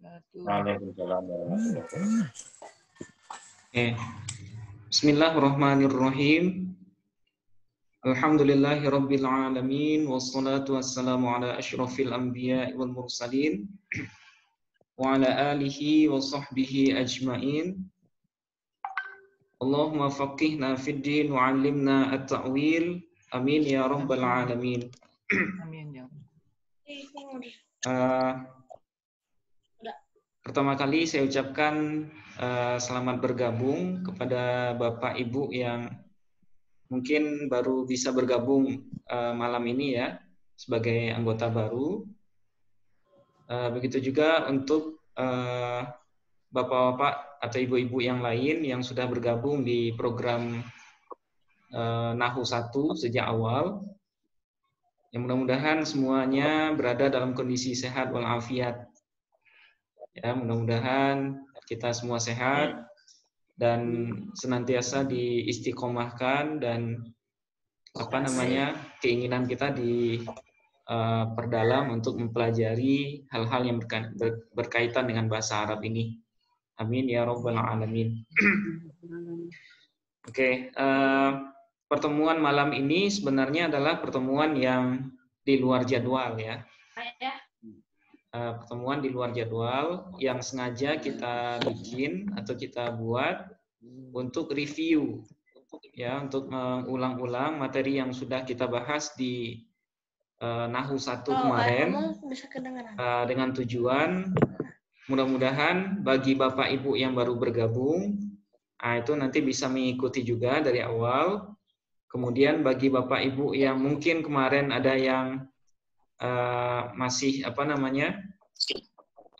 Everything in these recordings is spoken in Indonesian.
Waalaikumsalam warahmatullahi wabarakatuh. Bismillahirrahmanirrahim. Alhamdulillahi rabbil alamin wassalatu wassalamu ala asyrafil anbiya'i wal mursalin wa ala alihi wa sahbihi ajmain. Allahumma faqihna fid din wa 'allimna at-ta'wil. Amin ya rabbal alamin. Amin ya. Pertama kali saya ucapkan selamat bergabung kepada Bapak Ibu yang mungkin baru bisa bergabung malam ini ya sebagai anggota baru. Begitu juga untuk bapak-bapak atau ibu-ibu yang lain yang sudah bergabung di program Nahu 1 sejak awal. Yang mudah-mudahan semuanya berada dalam kondisi sehat walafiat. Ya, mudah-mudahan kita semua sehat dan senantiasa diistiqomahkan dan keinginan kita diperdalam untuk mempelajari hal-hal yang berkaitan dengan bahasa Arab ini. Amin ya rabbal alamin. Oke, pertemuan malam ini sebenarnya adalah pertemuan yang di luar jadwal ya. Pertemuan di luar jadwal yang sengaja kita bikin atau kita buat untuk review ya, untuk mengulang-ulang materi yang sudah kita bahas di Nahu 1 kemarin dengan tujuan mudah-mudahan bagi Bapak Ibu yang baru bergabung itu nanti bisa mengikuti juga dari awal. Kemudian bagi Bapak Ibu yang mungkin kemarin ada yang masih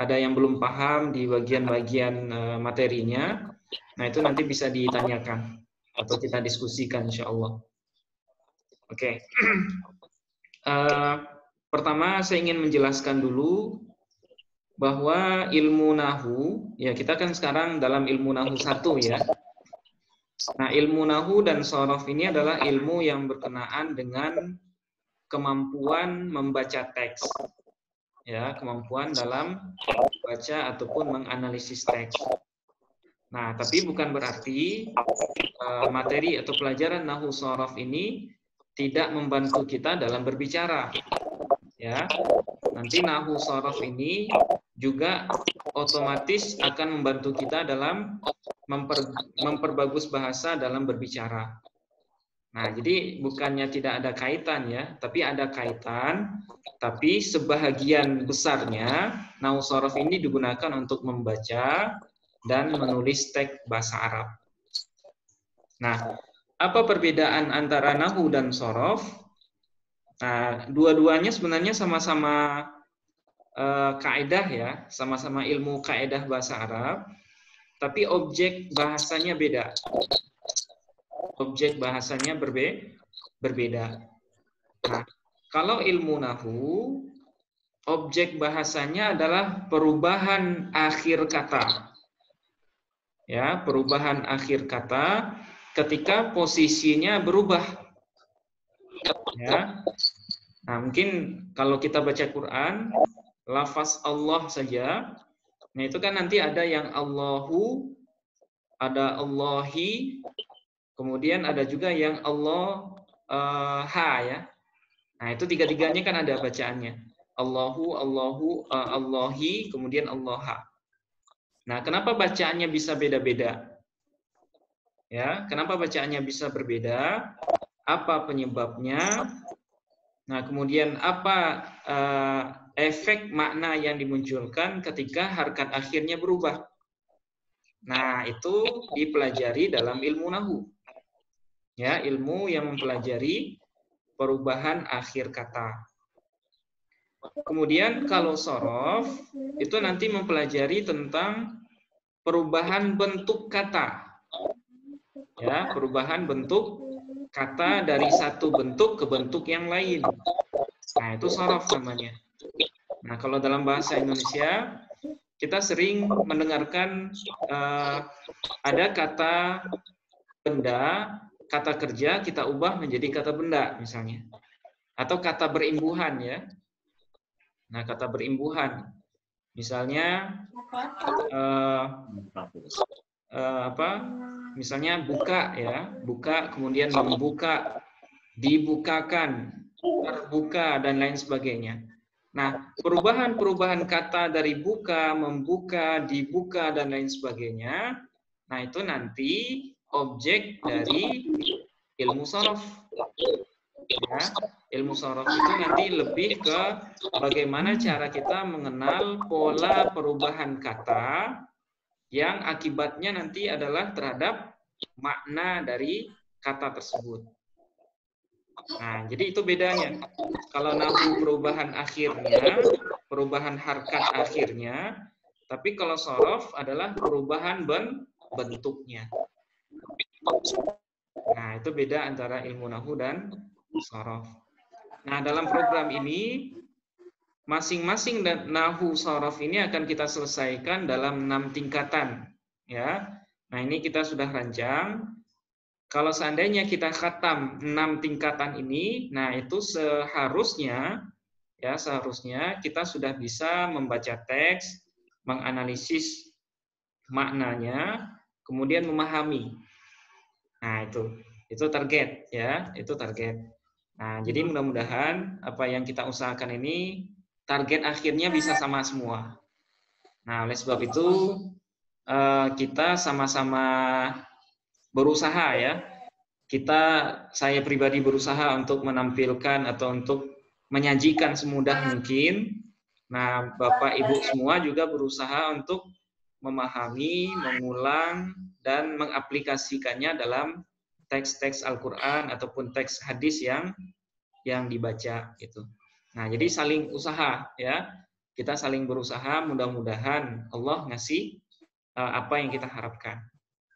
ada yang belum paham di bagian-bagian materinya, nah itu nanti bisa ditanyakan atau kita diskusikan insya Allah. Oke. Pertama saya ingin menjelaskan dulu bahwa ilmu Nahu, ya kita kan sekarang dalam ilmu Nahu 1 ya. Nah ilmu Nahu dan Shorof ini adalah ilmu yang berkenaan dengan kemampuan membaca teks, ya, kemampuan dalam baca ataupun menganalisis teks. Nah, tapi bukan berarti materi atau pelajaran Nahu Shorof ini tidak membantu kita dalam berbicara, ya. Nanti Nahu Shorof ini juga otomatis akan membantu kita dalam memperbagus bahasa dalam berbicara. Nah, jadi bukannya tidak ada kaitan ya, tapi ada kaitan, tapi sebahagian besarnya Nahu Shorof ini digunakan untuk membaca dan menulis teks bahasa Arab. Nah, apa perbedaan antara Nahu dan Shorof? Nah, dua-duanya sebenarnya sama-sama kaidah ya, sama-sama ilmu kaidah bahasa Arab, tapi objek bahasanya beda. Objek bahasanya berbeda. Nah, kalau ilmu Nahu, objek bahasanya adalah perubahan akhir kata. Ya, perubahan akhir kata ketika posisinya berubah. Ya. Nah, mungkin kalau kita baca Quran, lafaz Allah saja, nah itu kan nanti ada yang Allahu, ada Allahi, kemudian ada juga yang Allah ya. Nah, itu tiga-tiganya kan ada bacaannya. Allahu, Allahi, kemudian Allah. Nah, kenapa bacaannya bisa beda-beda? Ya, kenapa bacaannya bisa berbeda? Apa penyebabnya? Nah, kemudian apa efek makna yang dimunculkan ketika harkat akhirnya berubah? Nah, itu dipelajari dalam ilmu Nahu. Ya, ilmu yang mempelajari perubahan akhir kata. Kemudian kalau Shorof itu nanti mempelajari tentang perubahan bentuk kata. Ya, perubahan bentuk kata dari satu bentuk ke bentuk yang lain. Nah, itu Shorof namanya. Nah, kalau dalam bahasa Indonesia kita sering mendengarkan ada kata benda, kata kerja kita ubah menjadi kata benda misalnya. Atau kata berimbuhan ya. Nah, kata berimbuhan. Misalnya misalnya buka ya, buka kemudian membuka, dibukakan, terbuka dan lain sebagainya. Nah, perubahan-perubahan kata dari buka, membuka, dibuka dan lain sebagainya, nah itu nanti objek dari ilmu shorof. Ya, ilmu shorof itu nanti lebih ke bagaimana cara kita mengenal pola perubahan kata yang akibatnya nanti adalah terhadap makna dari kata tersebut. Nah, jadi itu bedanya. Kalau nahwu perubahan akhirnya, perubahan harkat akhirnya, tapi kalau shorof adalah perubahan bentuknya. Nah, itu beda antara ilmu nahwu dan shorof. Nah, dalam program ini, masing-masing nahwu shorof ini akan kita selesaikan dalam 6 tingkatan. Ya, nah ini kita sudah rancang. Kalau seandainya kita khatam 6 tingkatan ini, nah itu seharusnya kita sudah bisa membaca teks, menganalisis maknanya, kemudian memahami. Nah, itu target ya, itu target. Nah, jadi mudah-mudahan apa yang kita usahakan ini target akhirnya bisa sama semua. Nah, oleh sebab itu kita sama-sama berusaha ya. Saya pribadi berusaha untuk menampilkan atau untuk menyajikan semudah mungkin. Nah, Bapak Ibu semua juga berusaha untuk memahami, mengulang, dan mengaplikasikannya dalam teks-teks Al-Quran ataupun teks hadis yang dibaca gitu. Nah, jadi saling usaha ya. Kita saling berusaha, mudah-mudahan Allah ngasih apa yang kita harapkan.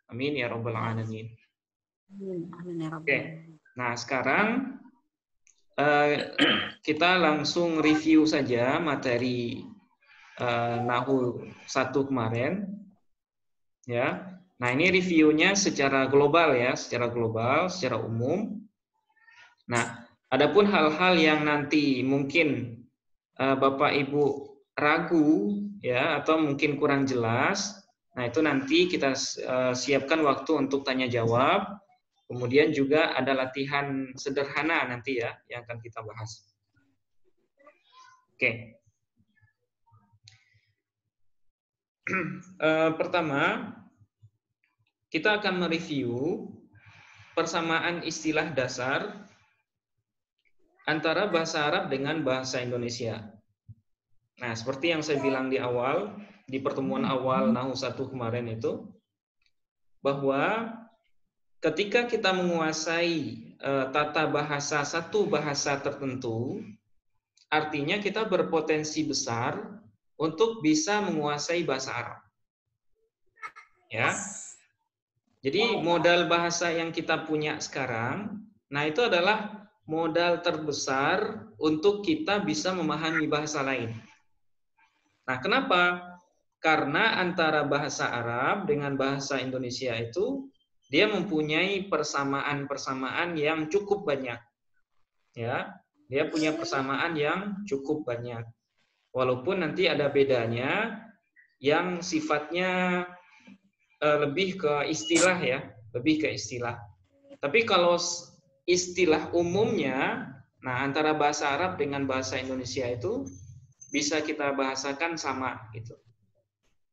Amin ya rabbal alamin. Oke. Nah, sekarang kita langsung review saja materi nahwu 1 kemarin. Ya. Nah, ini reviewnya secara global ya, secara global, secara umum. Nah, adapun hal-hal yang nanti mungkin Bapak Ibu ragu ya atau mungkin kurang jelas, nah itu nanti kita siapkan waktu untuk tanya jawab. Kemudian juga ada latihan sederhana nanti ya yang akan kita bahas. Oke. Pertama, kita akan mereview persamaan istilah dasar antara bahasa Arab dengan bahasa Indonesia. Nah, seperti yang saya bilang di awal, di pertemuan awal Nahwu 1 kemarin itu, bahwa ketika kita menguasai tata bahasa satu bahasa tertentu, artinya kita berpotensi besar untuk bisa menguasai bahasa Arab. Ya. Jadi modal bahasa yang kita punya sekarang, nah itu adalah modal terbesar untuk kita bisa memahami bahasa lain. Nah, kenapa? Karena antara bahasa Arab dengan bahasa Indonesia itu dia mempunyai persamaan-persamaan yang cukup banyak. Ya, dia punya persamaan yang cukup banyak. Walaupun nanti ada bedanya yang sifatnya lebih ke istilah ya, lebih ke istilah. Tapi kalau istilah umumnya, nah antara bahasa Arab dengan bahasa Indonesia itu bisa kita bahasakan sama gitu.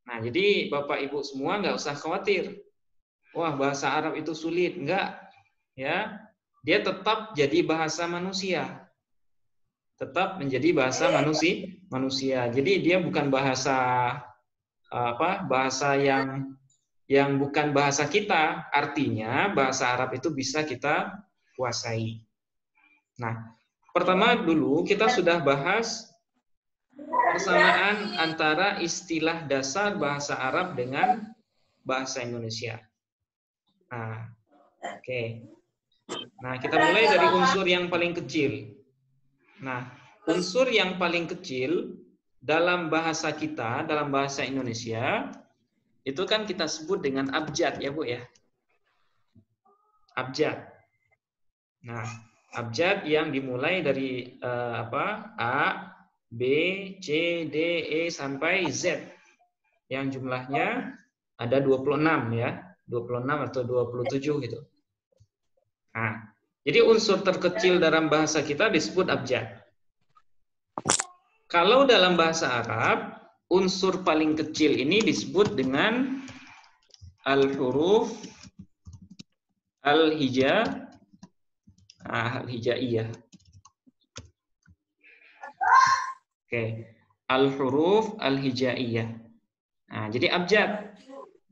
Nah, jadi Bapak Ibu semua nggak usah khawatir. Wah, bahasa Arab itu sulit. Enggak. Ya. Dia tetap jadi bahasa manusia. Tetap menjadi bahasa manusia. Jadi dia bukan bahasa bahasa yang bukan bahasa kita. Artinya bahasa Arab itu bisa kita kuasai. Nah, pertama dulu kita sudah bahas persamaan antara istilah dasar bahasa Arab dengan bahasa Indonesia. Nah, oke. Nah, kita mulai dari unsur yang paling kecil. Nah, unsur yang paling kecil dalam bahasa kita, dalam bahasa Indonesia, itu kan kita sebut dengan abjad ya, Bu ya. Abjad. Nah, abjad yang dimulai dari A, B, C, D, E sampai Z yang jumlahnya ada 26 ya, 26 atau 27 gitu. Nah, jadi unsur terkecil dalam bahasa kita disebut abjad. Kalau dalam bahasa Arab, unsur paling kecil ini disebut dengan al-huruf al-hijaiyah. Oke, al-huruf al-hijaiyah. Nah, jadi abjad.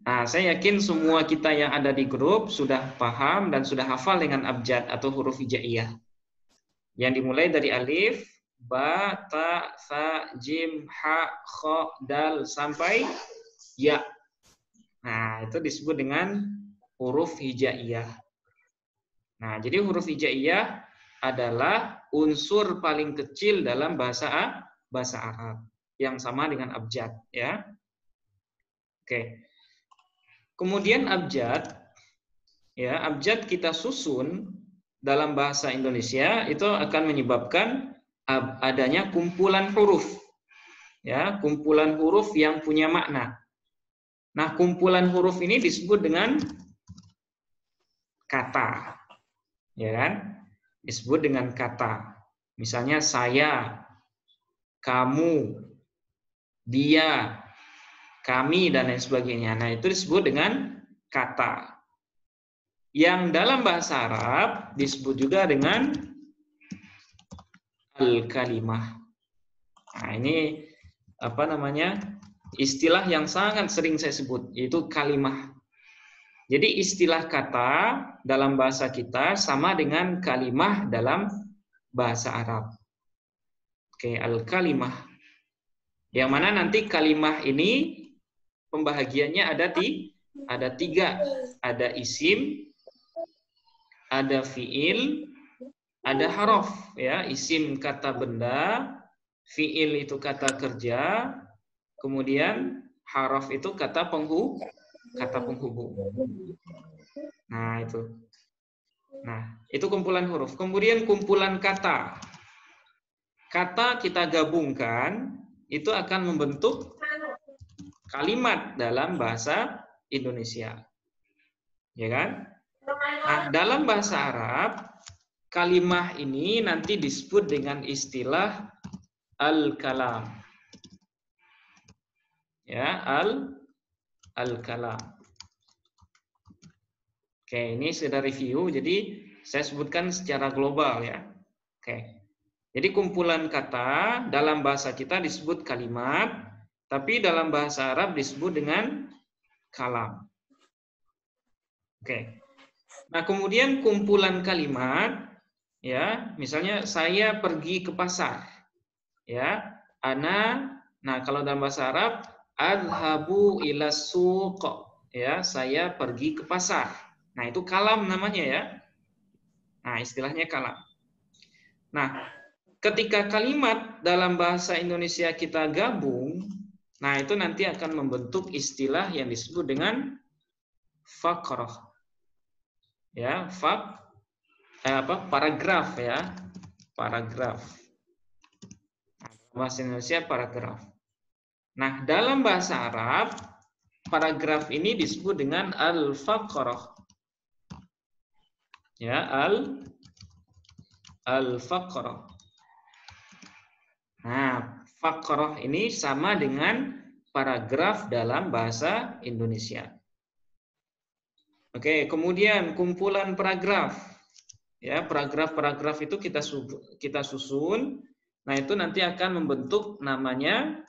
Nah, saya yakin semua kita yang ada di grup sudah paham dan sudah hafal dengan abjad atau huruf hijaiyah. Yang dimulai dari alif, ba, ta, sa, jim, ha, kha, dal sampai ya. Nah, itu disebut dengan huruf hijaiyah. Nah, jadi huruf hijaiyah adalah unsur paling kecil dalam bahasa Arab yang sama dengan abjad, ya. Oke. Kemudian abjad, ya, abjad kita susun dalam bahasa Indonesia itu akan menyebabkan adanya kumpulan huruf, ya, kumpulan huruf yang punya makna. Nah, kumpulan huruf ini disebut dengan kata, ya kan? Disebut dengan kata. Misalnya saya, kamu, dia, kami, dan lain sebagainya. Nah, itu disebut dengan kata. Yang dalam bahasa Arab disebut juga dengan al-kalimah. Nah, ini apa namanya? Istilah yang sangat sering saya sebut, yaitu kalimah. Jadi istilah kata dalam bahasa kita sama dengan kalimah dalam bahasa Arab. Oke, al-kalimah. Yang mana nanti kalimah ini pembahagiannya ada tiga. Ada isim, ada fiil, ada haraf. Ya, isim kata benda, fiil itu kata kerja, kemudian haraf itu kata penghubung. Nah, itu. Nah, itu kumpulan huruf. Kemudian kumpulan kata. Kata kita gabungkan, itu akan membentuk kalimat dalam bahasa Indonesia. Ya kan? Nah, dalam bahasa Arab, kalimah ini nanti disebut dengan istilah al-kalam. Ya, al-kalam. Oke, ini sudah review, jadi saya sebutkan secara global ya. Oke. Jadi kumpulan kata dalam bahasa kita disebut kalimat, tapi dalam bahasa Arab disebut dengan kalam. Oke. Nah, kemudian kumpulan kalimat, ya, misalnya saya pergi ke pasar. Ya, nah kalau dalam bahasa Arab, adhabu ila suq, ya, saya pergi ke pasar. Nah, itu kalam namanya ya. Nah, istilahnya kalam. Nah, ketika kalimat dalam bahasa Indonesia kita gabung, nah itu nanti akan membentuk istilah yang disebut dengan faqrah. Ya, paragraf ya. Paragraf. Bahasa Indonesia paragraf. Nah, dalam bahasa Arab, paragraf ini disebut dengan al-faqrah. Ya, al-faqrah. Nah, faqrah ini sama dengan paragraf dalam bahasa Indonesia. Oke, kemudian kumpulan paragraf. Ya, paragraf-paragraf itu kita susun. Nah, itu nanti akan membentuk namanya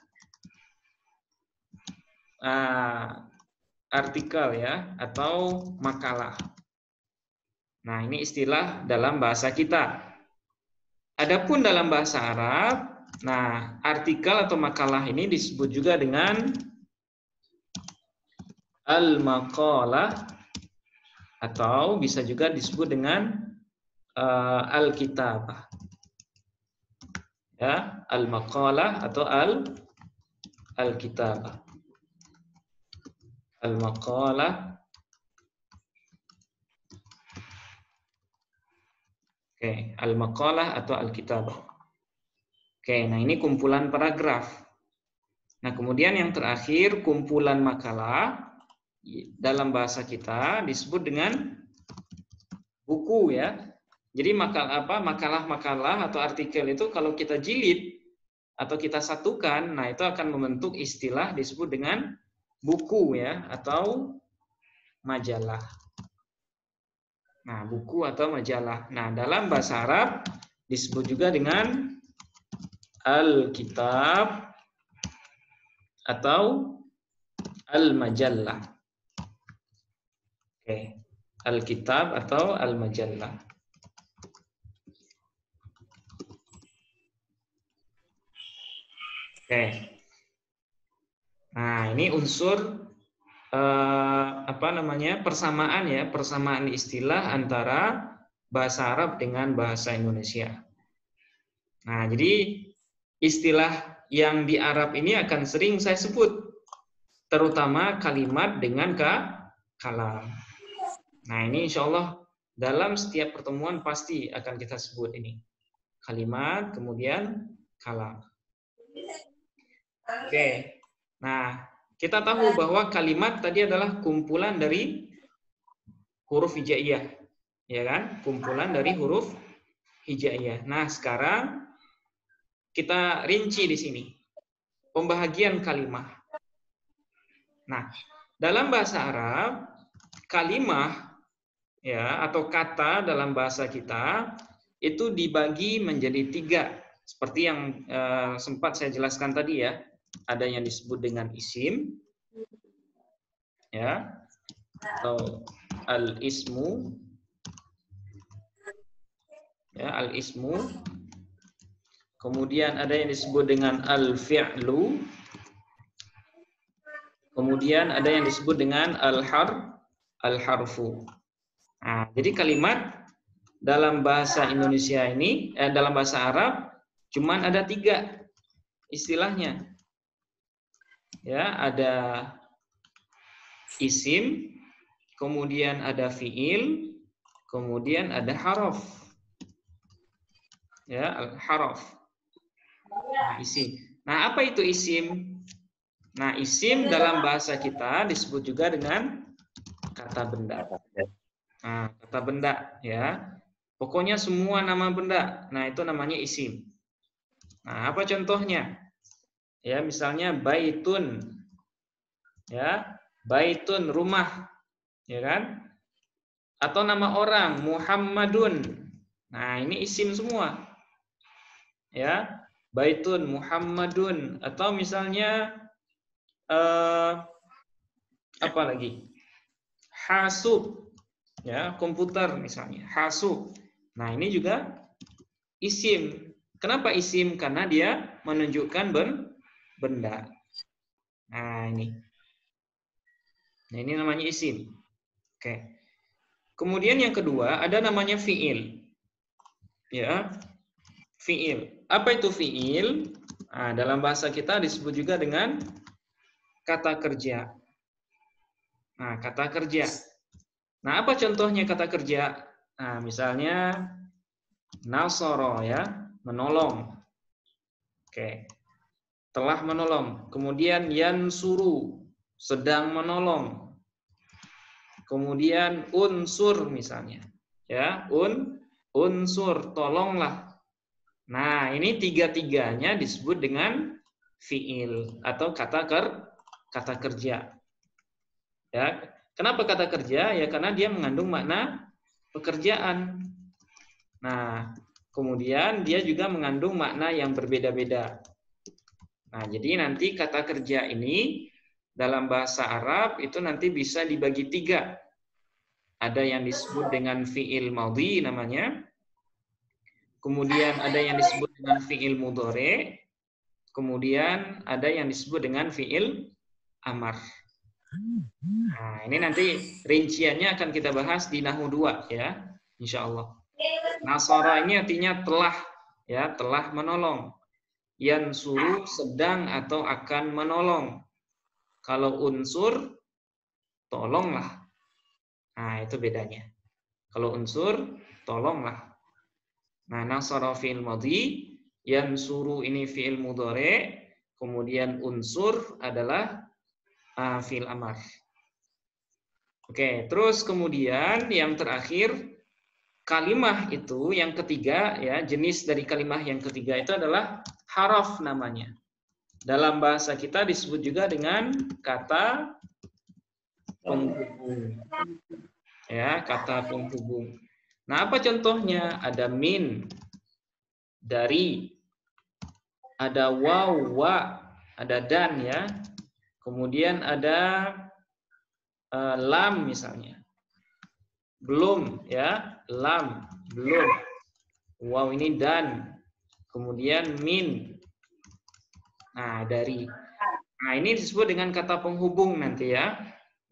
artikel ya atau makalah. Nah, ini istilah dalam bahasa kita. Adapun dalam bahasa Arab, nah, artikel atau makalah ini disebut juga dengan al-maqalah atau bisa juga disebut dengan al-kitabah. Ya, al-maqalah atau al-kitabah. Al-maqalah. Oke, al-maqalah atau al-kitabah. Oke, nah ini kumpulan paragraf. Nah, kemudian yang terakhir kumpulan makalah dalam bahasa kita disebut dengan buku ya. Jadi makalah-makalah atau artikel itu kalau kita jilid atau kita satukan, nah itu akan membentuk istilah disebut dengan buku ya atau majalah. Nah, buku atau majalah. Nah, dalam bahasa Arab disebut juga dengan al-kitab atau al-majallah. Oke, al-kitab atau al-majallah. Oke. Nah, ini unsur persamaan istilah antara bahasa Arab dengan bahasa Indonesia. Nah, jadi istilah yang di Arab ini akan sering saya sebut, terutama kalimat dengan kalam. Nah, ini insya Allah dalam setiap pertemuan pasti akan kita sebut ini. Kalimat, kemudian kalam. Oke. Nah, kita tahu bahwa kalimat tadi adalah kumpulan dari huruf hijaiyah, ya kan? Kumpulan dari huruf hijaiyah. Nah, sekarang kita rinci di sini pembahagian kalimat. Nah, dalam bahasa Arab, kalimah ya atau kata dalam bahasa kita itu dibagi menjadi 3, seperti yang sempat saya jelaskan tadi ya. Ada yang disebut dengan isim, ya, atau al-ismu, ya, al-ismu. Kemudian ada yang disebut dengan al-fi'lu. Kemudian ada yang disebut dengan al-harfu. Nah, jadi kalimat dalam bahasa Indonesia ini, dalam bahasa Arab, cuman ada 3 istilahnya. Ya, ada isim, kemudian ada fiil, kemudian ada harf. Ya, al-harf. Nah, isim. Nah, apa itu isim? Nah, isim dalam bahasa kita disebut juga dengan kata benda. Nah, kata benda ya. Pokoknya semua nama benda. Nah, itu namanya isim. Nah, apa contohnya? Ya, misalnya baitun. Ya, baitun rumah. Ya kan? Atau nama orang Muhammadun. Nah, ini isim semua. Ya, baitun Muhammadun, atau misalnya apa lagi? Hasub. Ya, komputer misalnya, hasub. Nah, ini juga isim. Kenapa isim? Karena dia menunjukkan benda. Nah, ini. Nah, ini namanya isim. Oke. Kemudian yang kedua, ada namanya fiil. Ya, fiil. Apa itu fiil? Nah, dalam bahasa kita disebut juga dengan kata kerja. Nah, kata kerja. Nah, apa contohnya kata kerja? Nah, misalnya nasoro ya, menolong. Oke. Telah menolong. Kemudian yansuru, sedang menolong. Kemudian unsur misalnya. Ya, unsur, tolonglah. Nah, ini 3-3-nya disebut dengan fiil atau kata kerja. Ya, kenapa kata kerja? Ya karena dia mengandung makna pekerjaan. Nah, kemudian dia juga mengandung makna yang berbeda-beda. Nah, jadi nanti kata kerja ini dalam bahasa Arab itu nanti bisa dibagi 3. Ada yang disebut dengan fiil madhi namanya. Kemudian ada yang disebut dengan fiil mudhari. Kemudian ada yang disebut dengan fiil amar. Nah, ini nanti rinciannya akan kita bahas di Nahwu 2 ya, insya Allah. Nasara ini artinya telah, ya, telah menolong. Yansuru sedang atau akan menolong. Kalau unsur, tolonglah. Nah, itu bedanya. Kalau unsur, tolonglah. Nah, nasara fi'il madhi, yansuru ini fi'il mudhari, kemudian unsur adalah fi'il amar. Oke, terus kemudian yang terakhir kalimah itu yang ketiga ya, jenis dari kalimah yang ketiga itu adalah haraf namanya. Dalam bahasa kita disebut juga dengan kata penghubung. Ya, kata penghubung. Nah, apa contohnya? Ada min, dari, ada waw, wa, ada dan ya. Kemudian ada lam misalnya. Belum ya, lam, belum. Waw ini dan. Kemudian min. Nah, dari. Nah, ini disebut dengan kata penghubung nanti ya.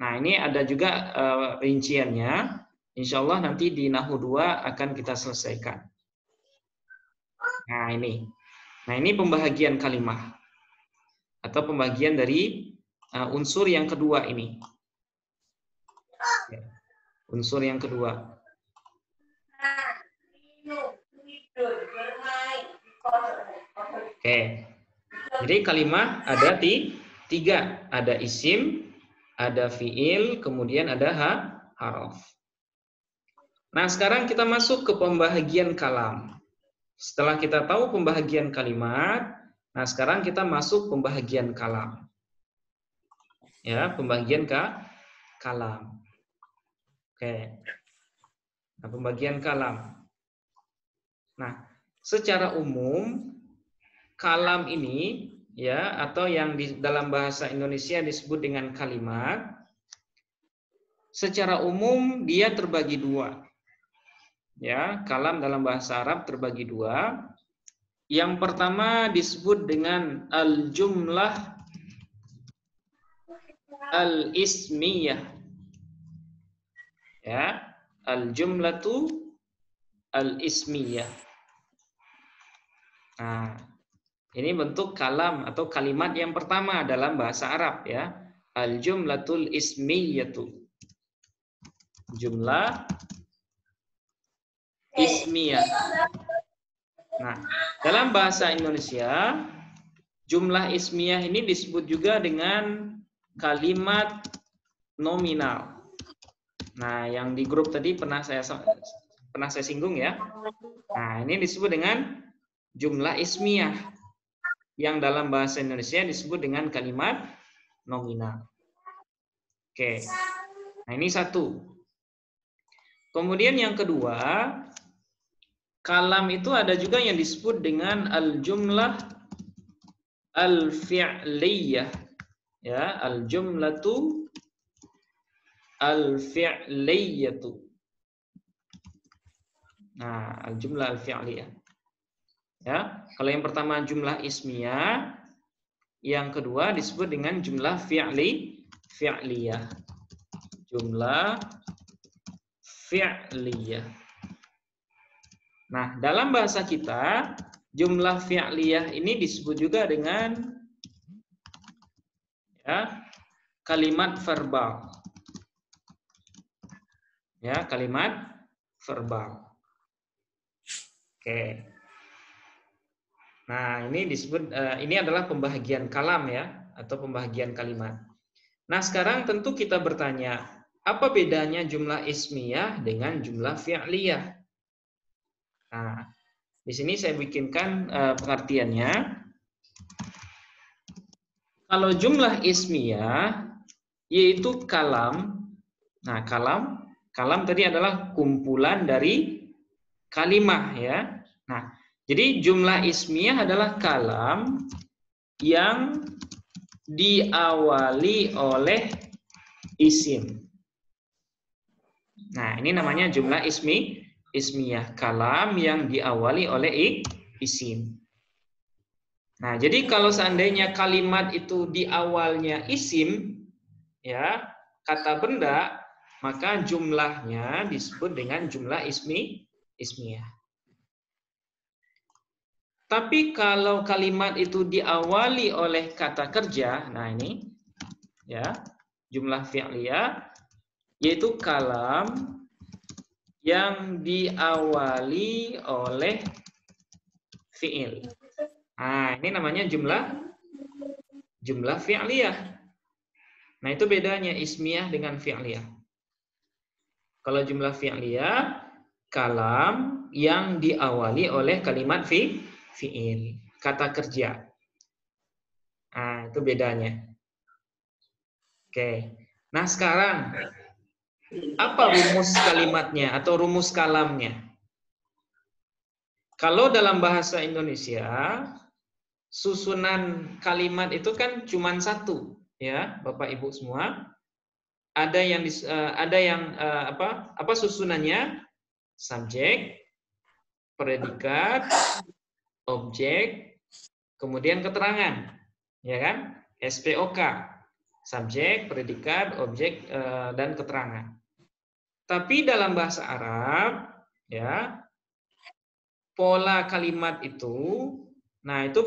Nah, ini ada juga rinciannya. Insya Allah nanti di Nahwu 2 akan kita selesaikan. Nah, ini. Nah, ini pembahagian kalimah. Atau pembagian dari unsur yang kedua ini. Unsur yang kedua. Oke. Jadi kalimah ada tiga. Ada isim, ada fiil, kemudian ada haraf. Nah, sekarang kita masuk ke pembahagian kalam. Setelah kita tahu pembahagian kalimat, nah sekarang kita masuk pembahagian kalam. Ya, pembagian kalam. Oke. Nah, pembagian kalam. Nah, secara umum kalam ini ya, atau yang di dalam bahasa Indonesia disebut dengan kalimat, secara umum dia terbagi dua. Ya, kalam dalam bahasa Arab terbagi dua. Yang pertama disebut dengan al-jumlah al-ismiyah. Ya, al-jumlatu al-ismiyah. Nah, ini bentuk kalam atau kalimat yang pertama dalam bahasa Arab ya. Al-jumlatul ismiyatu. Jumlah ismiyah. Nah, dalam bahasa Indonesia, jumlah ismiyah ini disebut juga dengan kalimat nominal. Nah, yang di grup tadi pernah saya singgung ya. Nah, ini disebut dengan jumlah ismiyah. Yang dalam bahasa Indonesia disebut dengan kalimat nominal. Oke. Nah, ini satu. Kemudian yang kedua, kalam itu ada juga yang disebut dengan al-jumlah al-fi'liyah. Ya, al-jumlatu al-fi'liyatu. Nah, al-jumlah al-fi'liyah. Ya, kalau yang pertama jumlah ismiyah, yang kedua disebut dengan jumlah fi'liyah. Jumlah fi'liyah. Nah, dalam bahasa kita, jumlah fi'liyah ini disebut juga dengan ya, kalimat verbal. Ya, kalimat verbal. Oke. Nah, ini disebut ini adalah pembahagian kalam ya, atau pembahagian kalimat. Nah, sekarang tentu kita bertanya, apa bedanya jumlah ismiyah dengan jumlah fi'liyah? Nah, di sini saya bikinkan pengertiannya. Kalau jumlah ismiyah yaitu kalam. Nah, kalam tadi adalah kumpulan dari kalimah ya. Nah, jadi jumlah ismiyah adalah kalam yang diawali oleh isim. Nah, ini namanya jumlah ismiyah, kalam yang diawali oleh isim. Nah, jadi kalau seandainya kalimat itu di awalnya isim, ya, kata benda, maka jumlahnya disebut dengan jumlah ismiyah. Tapi kalau kalimat itu diawali oleh kata kerja, nah ini, ya, jumlah fi'liyah, yaitu kalam yang diawali oleh fi'il. Nah, ini namanya jumlah fi'liyah. Nah, itu bedanya ismiyah dengan fi'liyah. Kalau jumlah fi'liyah, kalam yang diawali oleh kalimat fi'il, kata kerja. Nah, itu bedanya. Oke. Nah, sekarang apa rumus kalimatnya atau rumus kalamnya? Kalau dalam bahasa Indonesia, susunan kalimat itu kan cuma satu, ya, Bapak Ibu semua. Ada yang apa susunannya? Subjek, predikat, objek, kemudian keterangan, ya kan? SPOK, subjek, predikat, objek, dan keterangan. Tapi dalam bahasa Arab, ya, pola kalimat itu, nah itu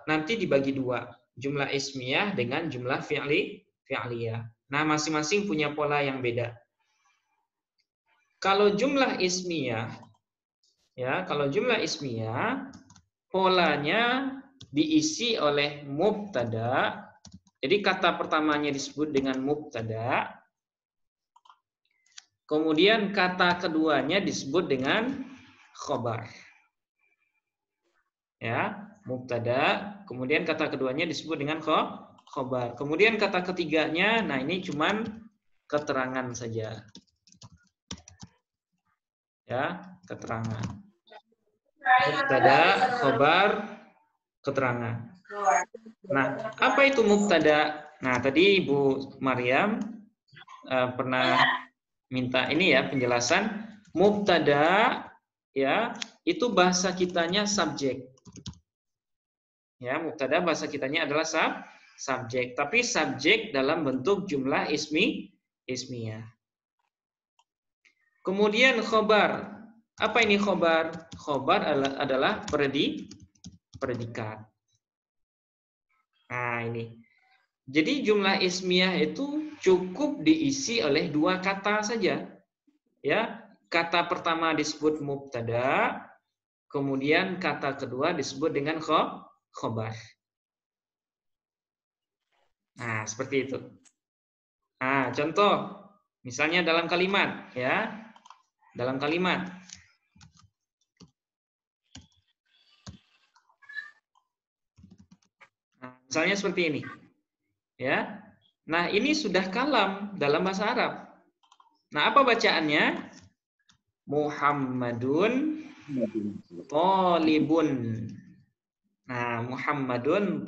nanti dibagi dua, jumlah ismiyah dengan jumlah fi'liyah. Nah, masing-masing punya pola yang beda. Kalau jumlah ismiyah, ya, kalau jumlah ismiyah, polanya diisi oleh mubtada. Jadi kata pertamanya disebut dengan mubtada. Kemudian kata keduanya disebut dengan khobar. Ya, mubtada, kemudian kata keduanya disebut dengan khobar. Kemudian kata ketiganya, nah ini cuman keterangan saja. Ya, keterangan. Mubtada, khobar, keterangan. Nah, apa itu mubtada? Nah, tadi Ibu Maryam pernah minta ini ya penjelasan. Mubtada ya itu bahasa kitanya subjek. Ya, mubtada bahasa kitanya adalah subjek, tapi subjek dalam bentuk jumlah ismiyah. Kemudian khobar. Apa ini khobar? Khobar adalah predikat. Nah, ini. Jadi jumlah ismiyah itu cukup diisi oleh dua kata saja. Ya, kata pertama disebut mubtada, kemudian kata kedua disebut dengan khobar. Nah, seperti itu. Nah, contoh misalnya dalam kalimat, ya. Dalam kalimat. Nah, misalnya seperti ini. Ya. Nah, ini sudah kalam dalam bahasa Arab. Nah, apa bacaannya? Muhammadun Thalibun. Nah, Muhammadun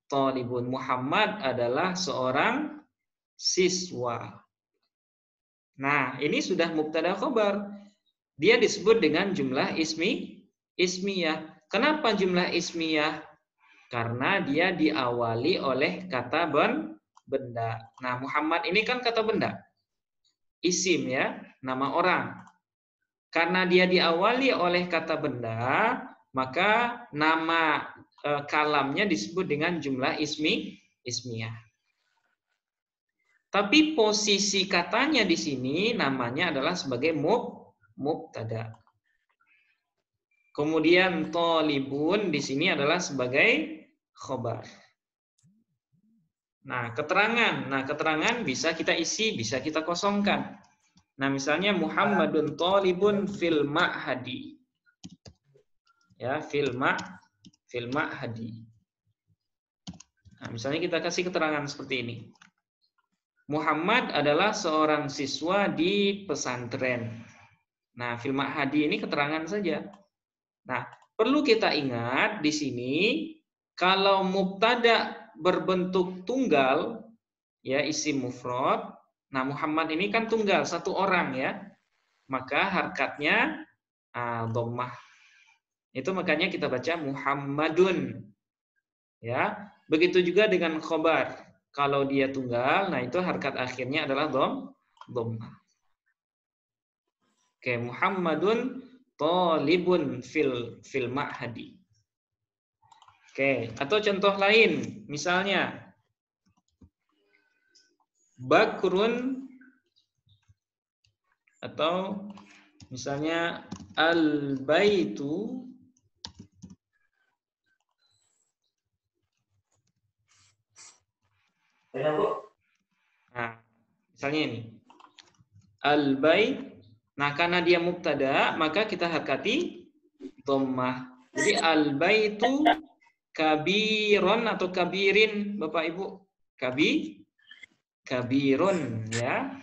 Thalibun. Muhammad adalah seorang siswa. Nah, ini sudah mubtada khobar. Dia disebut dengan jumlah ismiyah. Kenapa jumlah ismiyah? Karena dia diawali oleh kata benda. Nah, Muhammad ini kan kata benda. Isim ya, nama orang. Karena dia diawali oleh kata benda, maka nama kalamnya disebut dengan jumlah ismiyah. Tapi posisi katanya di sini namanya adalah sebagai mubtada. Kemudian thalibun di sini adalah sebagai khobar. Nah, keterangan bisa kita isi, bisa kita kosongkan. Nah, misalnya Muhammadun thalibun fil ma'hadi. Ya, fil ma'hadi. Nah, misalnya kita kasih keterangan seperti ini. Muhammad adalah seorang siswa di pesantren. Nah, fil ma'hadi ini keterangan saja. Nah, perlu kita ingat di sini kalau mubtada berbentuk tunggal, ya isim mufrad. Nah, Muhammad ini kan tunggal, satu orang ya. Maka harkatnya dhammah. Itu makanya kita baca Muhammadun. Ya, begitu juga dengan khobar. Kalau dia tunggal, nah itu harkat akhirnya adalah dhammah. Oke, Muhammadun thalibun fil ma'hadi. Oke, atau contoh lain, misalnya Bakrun atau misalnya al-baitu Nah, misalnya ini. Al-bait. Nah, karena dia mubtada, maka kita hakati dhammah. Jadi al-baitu kabiron atau kabirin, Bapak Ibu. Kabirun ya.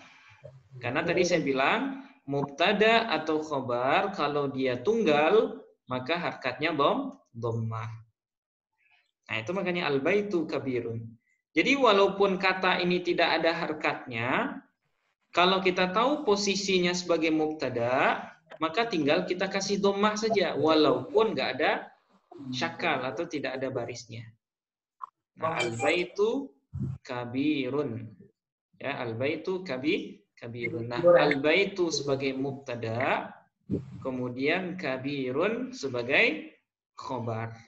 Karena tadi saya bilang mubtada atau khobar kalau dia tunggal maka harkatnya dhammah. Nah, itu makanya al-baitu kabirun. Jadi walaupun kata ini tidak ada harkatnya, kalau kita tahu posisinya sebagai mubtada, maka tinggal kita kasih dhammah saja walaupun nggak ada syakal atau tidak ada barisnya. Nah, al-baitu kabirun. Ya, al-baitu kabirun. Nah, al-baitu sebagai mubtada, kemudian kabirun sebagai khobar.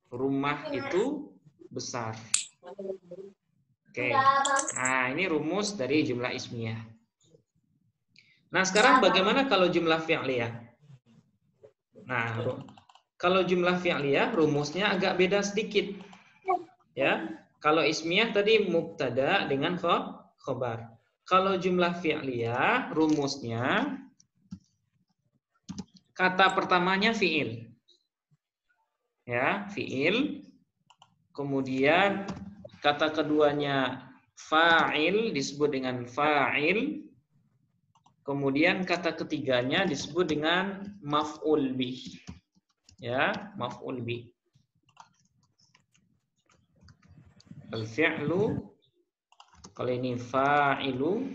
Rumah itu besar. Oke. Nah, ini rumus dari jumlah ismiyah. Nah, sekarang bagaimana kalau jumlah fi'liyah? Nah, kalau jumlah fi'liyah rumusnya agak beda sedikit. Ya. Kalau ismiyah tadi mubtada dengan khobar. Kalau jumlah fi'liyah rumusnya kata pertamanya fi'il. Ya, fi'il. Kemudian kata keduanya fa'il disebut dengan fa'il. Kemudian kata ketiganya disebut dengan maf'ul bih. Ya, maf'ul bih. Al-fi'lu, kalau ini fa'ilu.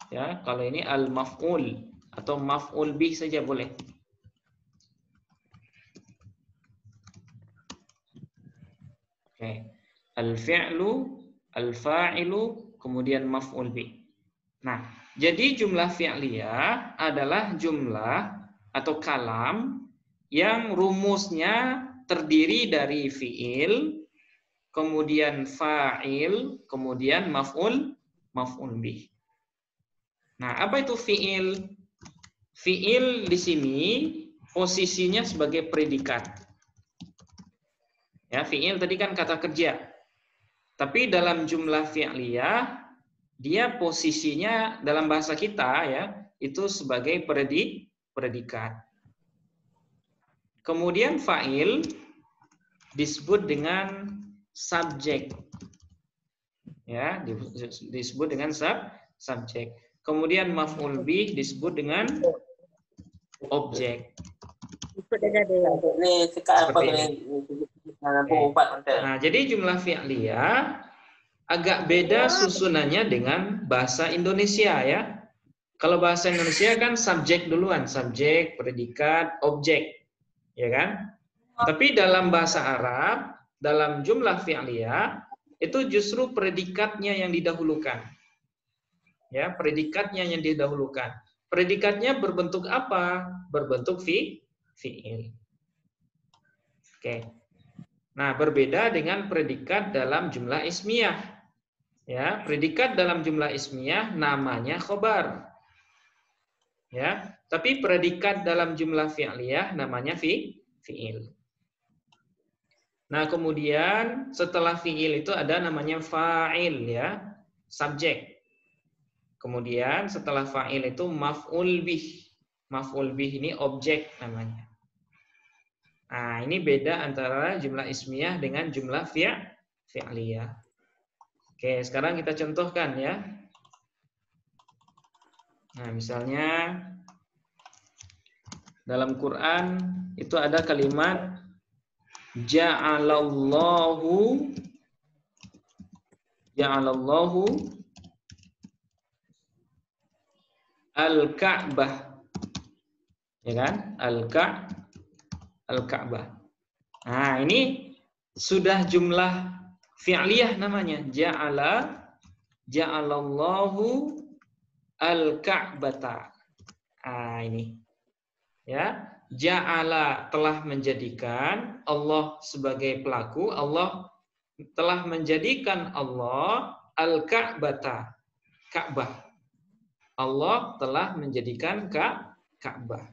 Ya, kalau ini al-maf'ul atau maf'ul bih saja boleh. Oke. Al-fi'lu, al-fa'ilu, kemudian maf'ul bih. Nah, jadi jumlah fi'liyah adalah jumlah atau kalam yang rumusnya terdiri dari fi'il, kemudian fa'il, kemudian maf'ul bih. Nah, apa itu fi'il? Fi'il di sini posisinya sebagai predikat. Ya, fi'il tadi kan kata kerja. Tapi dalam jumlah fi'liyah dia posisinya dalam bahasa kita ya itu sebagai predikat. Kemudian fa'il disebut dengan subjek. Ya, disebut dengan subjek. Kemudian maf'ul bih disebut dengan objek. Nah, jadi jumlah fi'liyah agak beda susunannya dengan bahasa Indonesia ya. Kalau bahasa Indonesia kan subjek duluan, subjek, predikat, objek. Ya kan? Tapi dalam bahasa Arab, dalam jumlah fi'liyah itu justru predikatnya yang didahulukan. Ya, predikatnya yang didahulukan. Predikatnya berbentuk apa? Berbentuk fi'il. Oke. Nah, berbeda dengan predikat dalam jumlah ismiyah. Ya, predikat dalam jumlah ismiyah namanya khobar. Ya, tapi predikat dalam jumlah fi'liyah namanya fi'il. Nah, kemudian setelah fi'il itu ada namanya fa'il ya, subjek. Kemudian setelah fa'il itu maf'ul bih. Maf'ul bih ini objek namanya. Nah, ini beda antara jumlah ismiyah dengan jumlah fi'liyah. Oke, sekarang kita contohkan ya. Nah, misalnya dalam Quran itu ada kalimat ja'alallahu al-Ka'bah. Ya kan? Al-Ka'bah. Nah, ini sudah jumlah fi'liyah namanya. Ja'alallahu al-Ka'bata. Nah, ini. Ya, ja'ala telah menjadikan, Allah sebagai pelaku, Allah telah menjadikan Allah al-Ka'bata, Ka'bah. Allah telah menjadikan Ka'bah.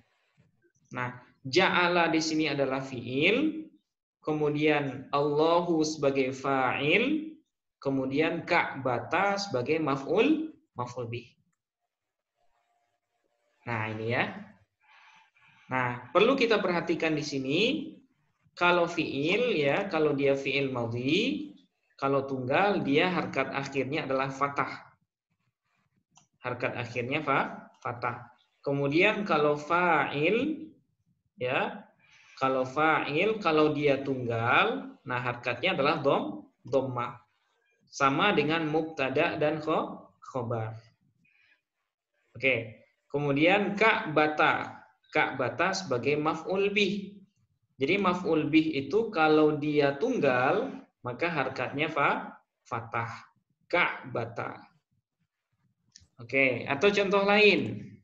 Nah, ja'ala di sini adalah fi'il, kemudian Allahu sebagai fa'il, kemudian ka'bata sebagai maf'ul bih. Nah, ini ya. Nah, perlu kita perhatikan di sini kalau fi'il ya, kalau dia fi'il madhi, kalau tunggal dia harkat akhirnya adalah fathah. Harkat akhirnya fathah. Kemudian kalau fa'il ya, kalau fa'il kalau dia tunggal, nah harkatnya adalah dhammah. Sama dengan mubtada dan khobar. Oke. Kemudian ka'bata. Ka'bata sebagai maf'ul bih. Jadi maf'ul bih itu kalau dia tunggal, maka harkatnya fathah. Ka'bata. Oke, atau contoh lain.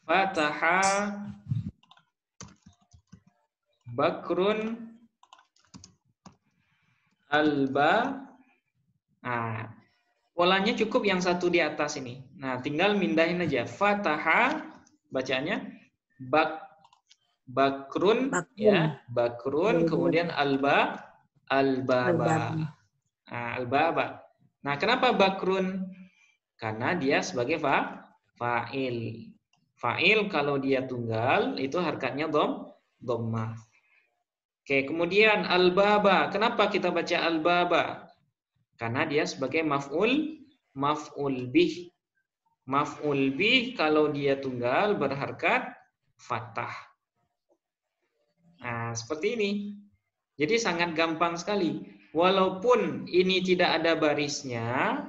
Fataha Bakrun Alba. Nah, polanya cukup yang satu di atas ini. Nah, tinggal mindahin aja. Fataha bacanya Bakrun ya, Bakrun, kemudian Albaba. Nah, Albaba. Nah, kenapa Bakrun? Karena dia sebagai fa'il. Fa'il kalau dia tunggal itu harkatnya dhammah. Oke, kemudian Albaba. Kenapa kita baca Albaba? Karena dia sebagai maf'ul bih. Maf'ul bih kalau dia tunggal berharkat fathah. Nah, seperti ini. Jadi sangat gampang sekali. Walaupun ini tidak ada barisnya,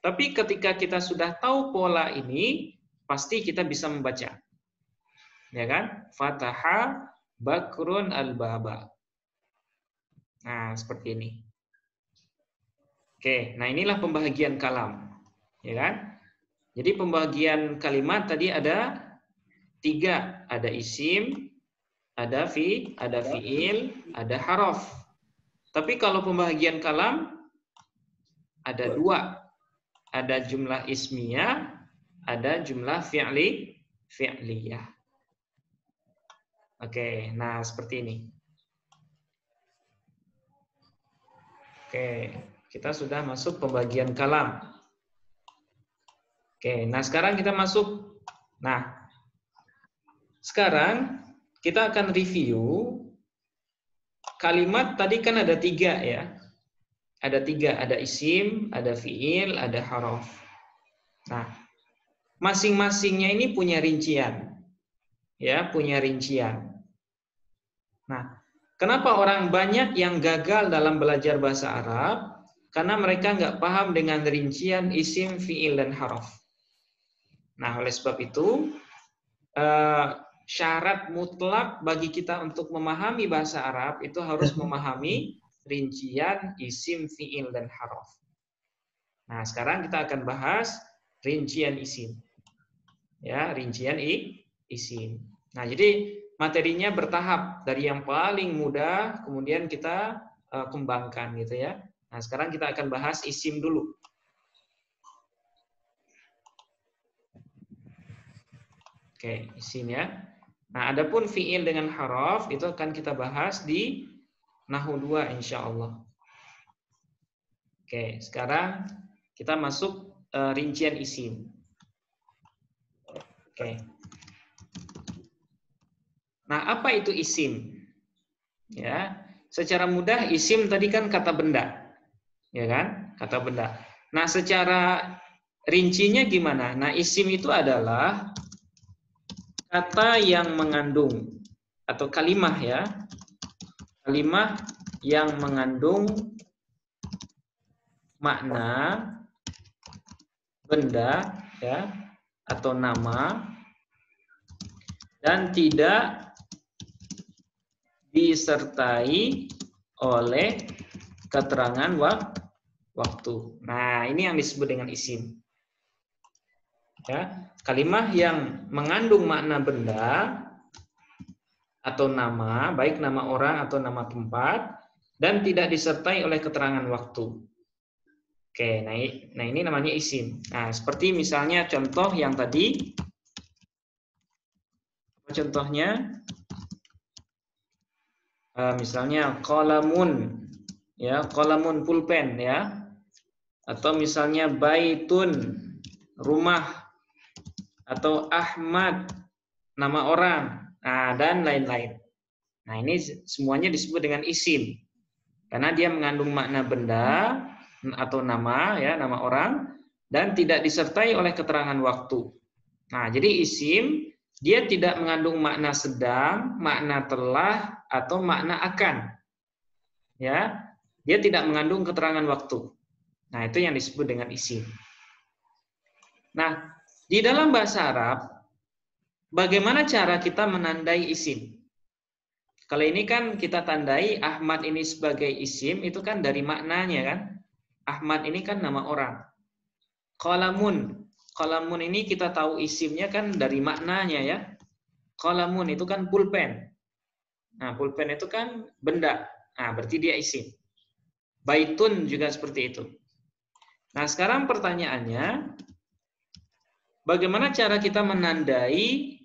tapi ketika kita sudah tahu pola ini, pasti kita bisa membaca. Ya kan? Fataha Bakrun Albaba. Nah, seperti ini. Oke, nah inilah pembagian kalam. Ya kan? Jadi pembagian kalimat tadi ada 3. Ada isim, ada fi'il, ada haraf. Tapi kalau pembagian kalam ada 2. Ada jumlah ismiyah, ada jumlah fi'liyah. Oke, nah seperti ini. Oke, kita sudah masuk pembagian kalam. Oke, nah sekarang kita masuk. Nah, sekarang kita akan review kalimat tadi kan ada 3 ya. Ada 3, ada isim, ada fi'il, ada haraf. Nah, masing-masingnya ini punya rincian. Ya, punya rincian. Nah, kenapa orang banyak yang gagal dalam belajar bahasa Arab? Karena mereka nggak paham dengan rincian isim, fi'il, dan haraf. Nah, oleh sebab itu, syarat mutlak bagi kita untuk memahami bahasa Arab itu harus memahami rincian isim, fi'il, dan haraf. Nah, sekarang kita akan bahas rincian isim. Ya, rincian isim. Nah, jadi materinya bertahap dari yang paling mudah kemudian kita kembangkan gitu ya. Nah, sekarang kita akan bahas isim dulu. Oke, isim ya. Nah, adapun fi'il dengan haraf itu akan kita bahas di Nahwu 2 insyaallah. Oke, sekarang kita masuk rincian isim. Oke. Nah, apa itu isim? Ya, secara mudah isim tadi kan kata benda. Ya kan? Kata benda. Nah, secara rincinya gimana? Nah, isim itu adalah kata yang mengandung atau kalimah ya. Kalimah yang mengandung makna benda ya atau nama dan tidak disertai oleh keterangan waktu. Nah, ini yang disebut dengan isim. Ya, kalimah yang mengandung makna benda atau nama, baik nama orang atau nama tempat, dan tidak disertai oleh keterangan waktu. Oke, nah ini namanya isim. Nah, seperti misalnya contoh yang tadi. Contohnya, Misalnya qalamun, ya, qalamun pulpen, ya. Atau misalnya baitun, rumah. Atau Ahmad, nama orang. Nah, dan lain-lain. Nah, ini semuanya disebut dengan isim. Karena dia mengandung makna benda atau nama, ya, nama orang, dan tidak disertai oleh keterangan waktu. Nah, jadi isim dia tidak mengandung makna sedang, makna telah, atau makna akan. Ya, dia tidak mengandung keterangan waktu. Nah, itu yang disebut dengan isim. Nah, di dalam bahasa Arab, bagaimana cara kita menandai isim? Kalau ini kan kita tandai Ahmad ini sebagai isim, itu kan dari maknanya kan. Ahmad ini kan nama orang. Qalamun. Qalamun ini kita tahu isimnya kan dari maknanya ya. Qalamun itu kan pulpen. Nah, pulpen itu kan benda. Nah, berarti dia isim. Baitun juga seperti itu. Nah, sekarang pertanyaannya, bagaimana cara kita menandai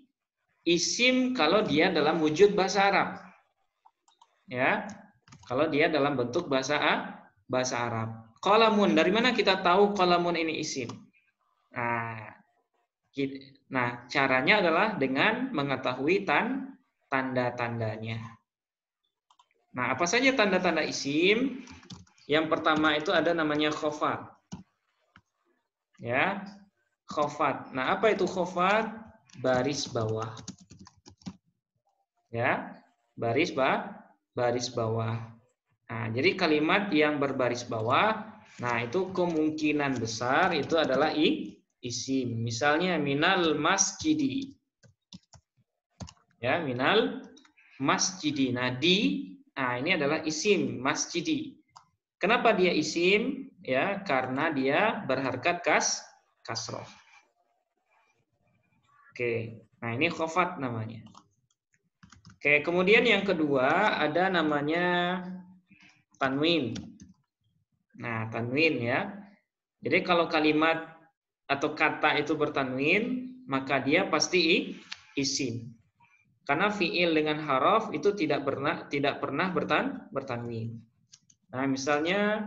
isim kalau dia dalam wujud bahasa Arab? Ya, kalau dia dalam bentuk bahasa Arab. Qalamun, dari mana kita tahu qalamun ini isim? Nah, caranya adalah dengan mengetahui tanda-tandanya. Nah, apa saja tanda-tanda isim? Yang pertama itu ada namanya khofat. Ya, khofat. Nah, apa itu khofat? Baris bawah. Ya, baris bawah. Nah, jadi kalimat yang berbaris bawah, nah itu kemungkinan besar itu adalah isim. Misalnya minal masjidi. Ya, minal masjidi. Nah, ini adalah isim masjidi. Kenapa dia isim? Ya, karena dia berharkat kasroh. Oke. Nah, ini khofat namanya. Oke, kemudian yang kedua ada namanya tanwin. Nah, tanwin ya. Jadi kalau kalimat atau kata itu bertanwin, maka dia pasti isim. Karena fiil dengan haraf itu tidak pernah bertanwin. Nah, misalnya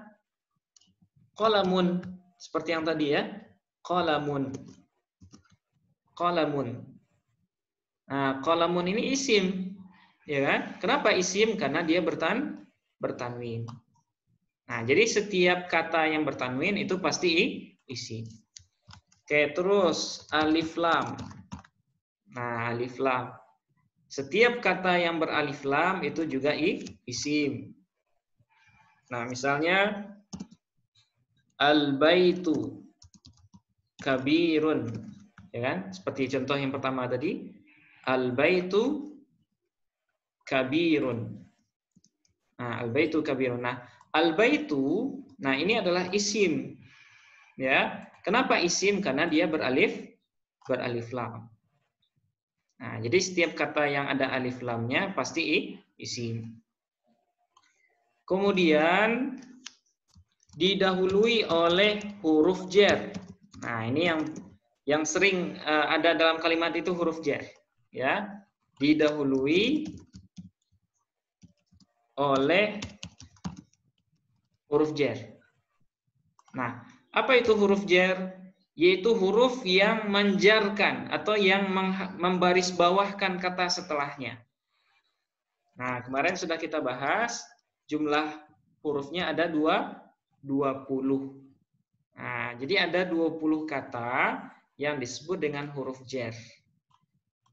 qalamun seperti yang tadi ya. Qalamun. Nah, qalamun ini isim. Ya kan? Kenapa isim? Karena dia bertanwin. Nah, jadi setiap kata yang bertanwin itu pasti isim. Oke, terus alif lam. Nah, alif lam. Setiap kata yang beralif lam itu juga isim. Nah, misalnya al-baitu kabirun. Ya kan? Seperti contoh yang pertama tadi, al-baitu kabirun. Nah, al-baitu kabirun. Nah, al-baitu, nah ini adalah isim. Ya. Kenapa isim? Karena dia beralif lam. Nah, jadi setiap kata yang ada alif lamnya pasti isim. Kemudian didahului oleh huruf jar. Nah, ini yang sering ada dalam kalimat itu huruf jar, ya. Didahului oleh huruf jar. Nah, apa itu huruf jar? Yaitu huruf yang menjarkan atau yang membarisbawahkan kata setelahnya. Nah, kemarin sudah kita bahas jumlah hurufnya ada 20. Nah, jadi ada 20 kata yang disebut dengan huruf jar.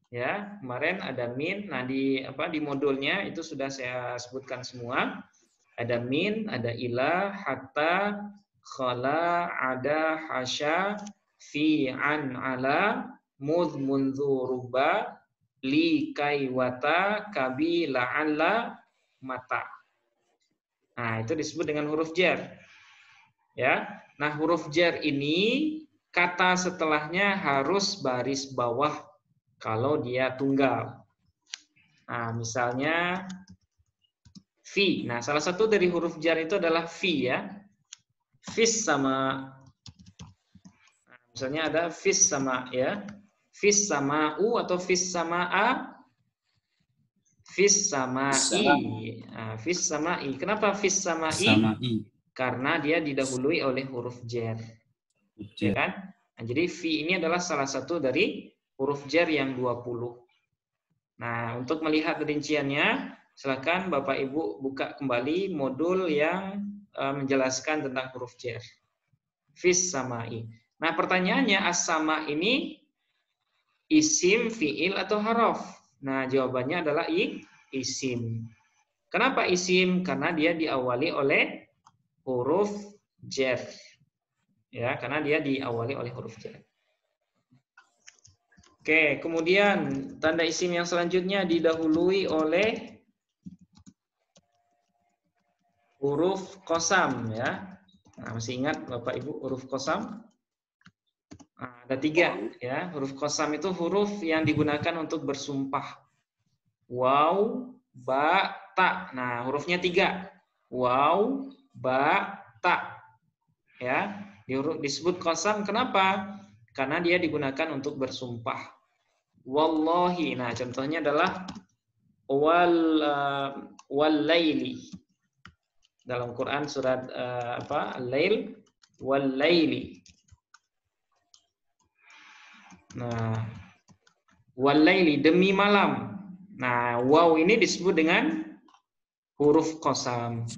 Ya, kemarin ada min. Nah, di modulnya itu sudah saya sebutkan semua. Ada min, ada ila, hatta, khala, ada, hasya, fi, an, ala, mudh, mundhu, ruba, li, kai, wata, kabi, la'alla, mata. Nah, itu disebut dengan huruf jar. Ya. Nah, huruf jar ini kata setelahnya harus baris bawah kalau dia tunggal. Nah, misalnya fi. Nah, salah satu dari huruf jar itu adalah fi ya. Fis sama. Nah, misalnya ada fis sama ya. Fis sama u atau fis sama a. Fis samai. Nah, fis samai. Kenapa fis samai? Samai. Karena dia didahului oleh huruf jar. Ya kan? Nah, jadi fi ini adalah salah satu dari huruf jar yang 20. Nah, untuk melihat rinciannya, silakan Bapak Ibu buka kembali modul yang menjelaskan tentang huruf jar. Fis samai. Nah, pertanyaannya as-sama ini isim, fiil atau huruf? Nah, jawabannya adalah isim. Kenapa isim? Karena dia diawali oleh huruf jar. Ya, karena dia diawali oleh huruf jar. Oke, kemudian tanda isim yang selanjutnya didahului oleh huruf qasam ya. Nah, masih ingat Bapak Ibu huruf qasam? Nah, ada 3 ya. Huruf qasam itu huruf yang digunakan untuk bersumpah. Waw, ba, ta. Nah, hurufnya 3. Waw, ba, ta. Ya, disebut qasam kenapa? Karena dia digunakan untuk bersumpah. Wallahi. Nah, contohnya adalah wal laili. Dalam Quran surat Al-Lail, wal laili. Nah, wal laili demi malam. Nah, waw ini disebut dengan huruf qasam.